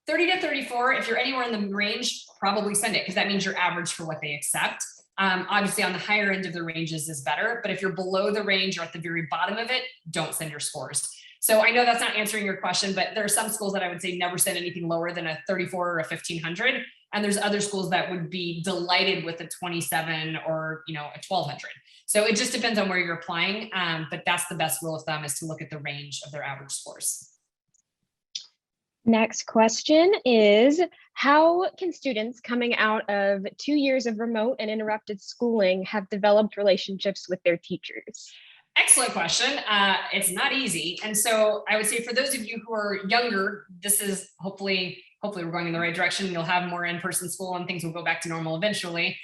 30 to 34, if you're anywhere in the range, probably send it because that means you're average for what they accept. Obviously on the higher end of the ranges is better, but if you're below the range or at the very bottom of it, don't send your scores. So I know that's not answering your question, but there are some schools that I would say never send anything lower than a 34 or a 1500. And there's other schools that would be delighted with a 27 or, a 1200. So it just depends on where you're applying. But that's the best rule of thumb, is to look at the range of their average scores. Next question is, how can students coming out of 2 years of remote and interrupted schooling have developed relationships with their teachers? Excellent question. It's not easy. And so I would say for those of you who are younger, this is hopefully we're going in the right direction. You'll have more in-person school and things will go back to normal eventually.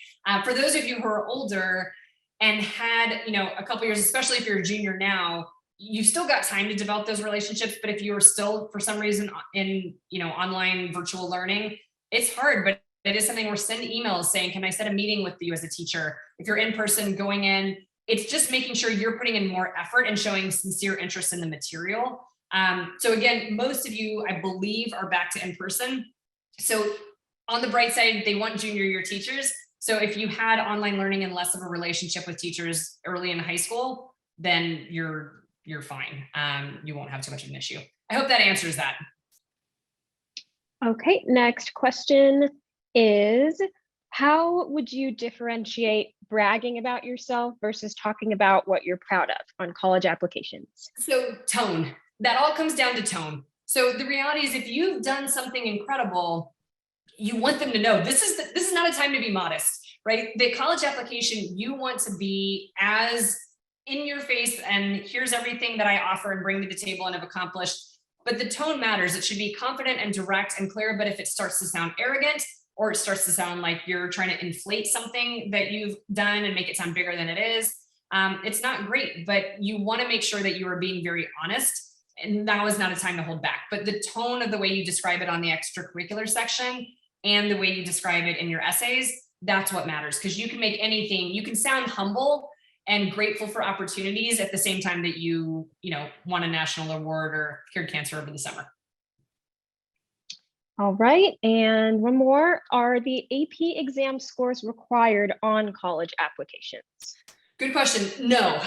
For those of you who are older and had, a couple years, especially if you're a junior now, you've still got time to develop those relationships. But if you are still, for some reason, in, online virtual learning, it's hard, but it is something where send emails saying, can I set a meeting with you as a teacher? If you're in person, going in, it's just making sure you're putting in more effort and showing sincere interest in the material. So again, most of you, I believe, are back to in-person. So on the bright side, they want junior year teachers. So if you had online learning and less of a relationship with teachers early in high school, then you're fine. You won't have too much of an issue. I hope that answers that. Okay, next question is, how would you differentiate bragging about yourself versus talking about what you're proud of on college applications? So tone. That all comes down to tone. So the reality is, if you've done something incredible, you want them to know this is not a time to be modest, right? The college application, you want to be as in your face and here's everything that I offer and bring to the table and have accomplished. But the tone matters. It should be confident and direct and clear. But if it starts to sound arrogant, or it starts to sound like you're trying to inflate something that you've done and make it sound bigger than it is, it's not great. But you want to make sure that you are being very honest. And now is not a time to hold back. But the tone of the way you describe it on the extracurricular section and the way you describe it in your essays, that's what matters. Because you can make anything, you can sound humble and grateful for opportunities at the same time that you won a national award or cured cancer over the summer. All right, and one more. Are the AP exam scores required on college applications? Good question. No.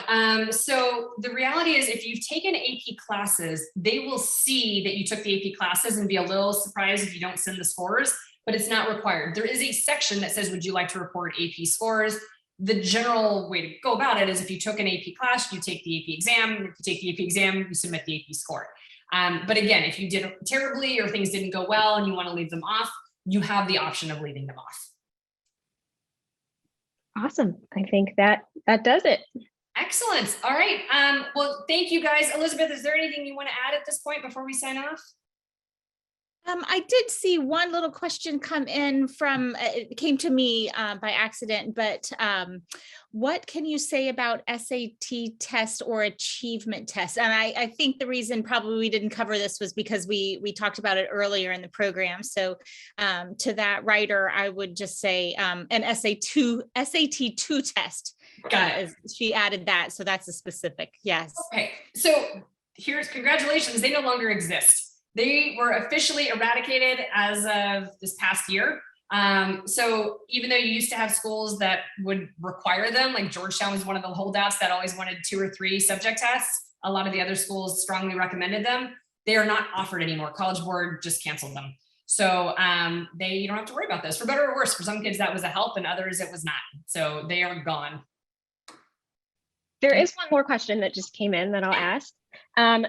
So the reality is, if you've taken AP classes, they will see that you took the AP classes and be a little surprised if you don't send the scores, but it's not required. There is a section that says, would you like to report AP scores? The general way to go about it is, if you took an AP class, you take the AP exam. If you take the AP exam, you submit the AP score. But again, if you did terribly or things didn't go well and you want to leave them off, you have the option of leaving them off. Awesome. I think that does it. Excellent. All right. Well, thank you guys. Elizabeth, is there anything you want to add at this point before we sign off? I did see one little question come in from, it came to me by accident, but what can you say about SAT test or achievement test? And I think the reason probably we didn't cover this was because we talked about it earlier in the program. So to that writer, I would just say an SAT2 test. Got it. She added that. So that's a specific, yes. Okay, so here's congratulations. They no longer exist. They were officially eradicated as of this past year. So even though you used to have schools that would require them, like Georgetown was one of the holdouts that always wanted 2 or 3 subject tests. A lot of the other schools strongly recommended them. They are not offered anymore. College Board just canceled them. So you don't have to worry about this, for better or worse. For some kids that was a help, and others it was not. So they are gone. There is one more question that just came in that I'll ask.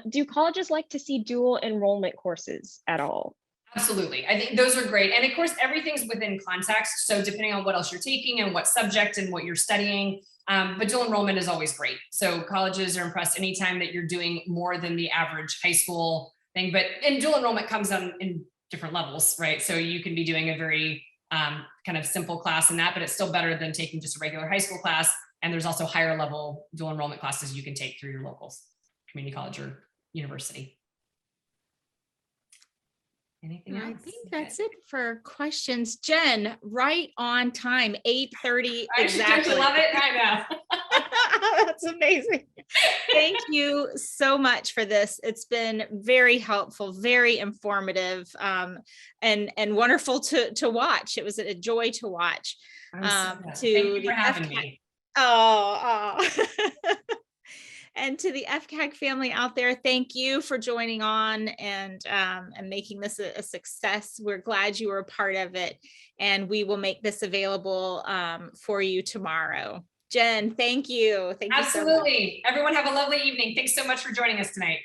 Do colleges like to see dual enrollment courses at all? Absolutely. I think those are great. And of course, everything's within context. So depending on what else you're taking and what subject and what you're studying, but dual enrollment is always great. So colleges are impressed anytime that you're doing more than the average high school thing. And dual enrollment comes in different levels, right? So you can be doing a very kind of simple class in that, but it's still better than taking just a regular high school class. And there's also higher level dual enrollment classes you can take through your local community college or university. Anything else? I think that's it for questions. Jen, right on time, 8:30 exactly. I love it. I know. That's amazing. Thank you so much for this. It's been very helpful, very informative, and wonderful to watch. It was a joy to watch. Thank you for having me. Oh. And to the FCAG family out there, thank you for joining on and making this a success. We're glad you were a part of it, and we will make this available for you tomorrow. Jen, thank you. Thank you so much. Absolutely. Everyone have a lovely evening. Thanks so much for joining us tonight.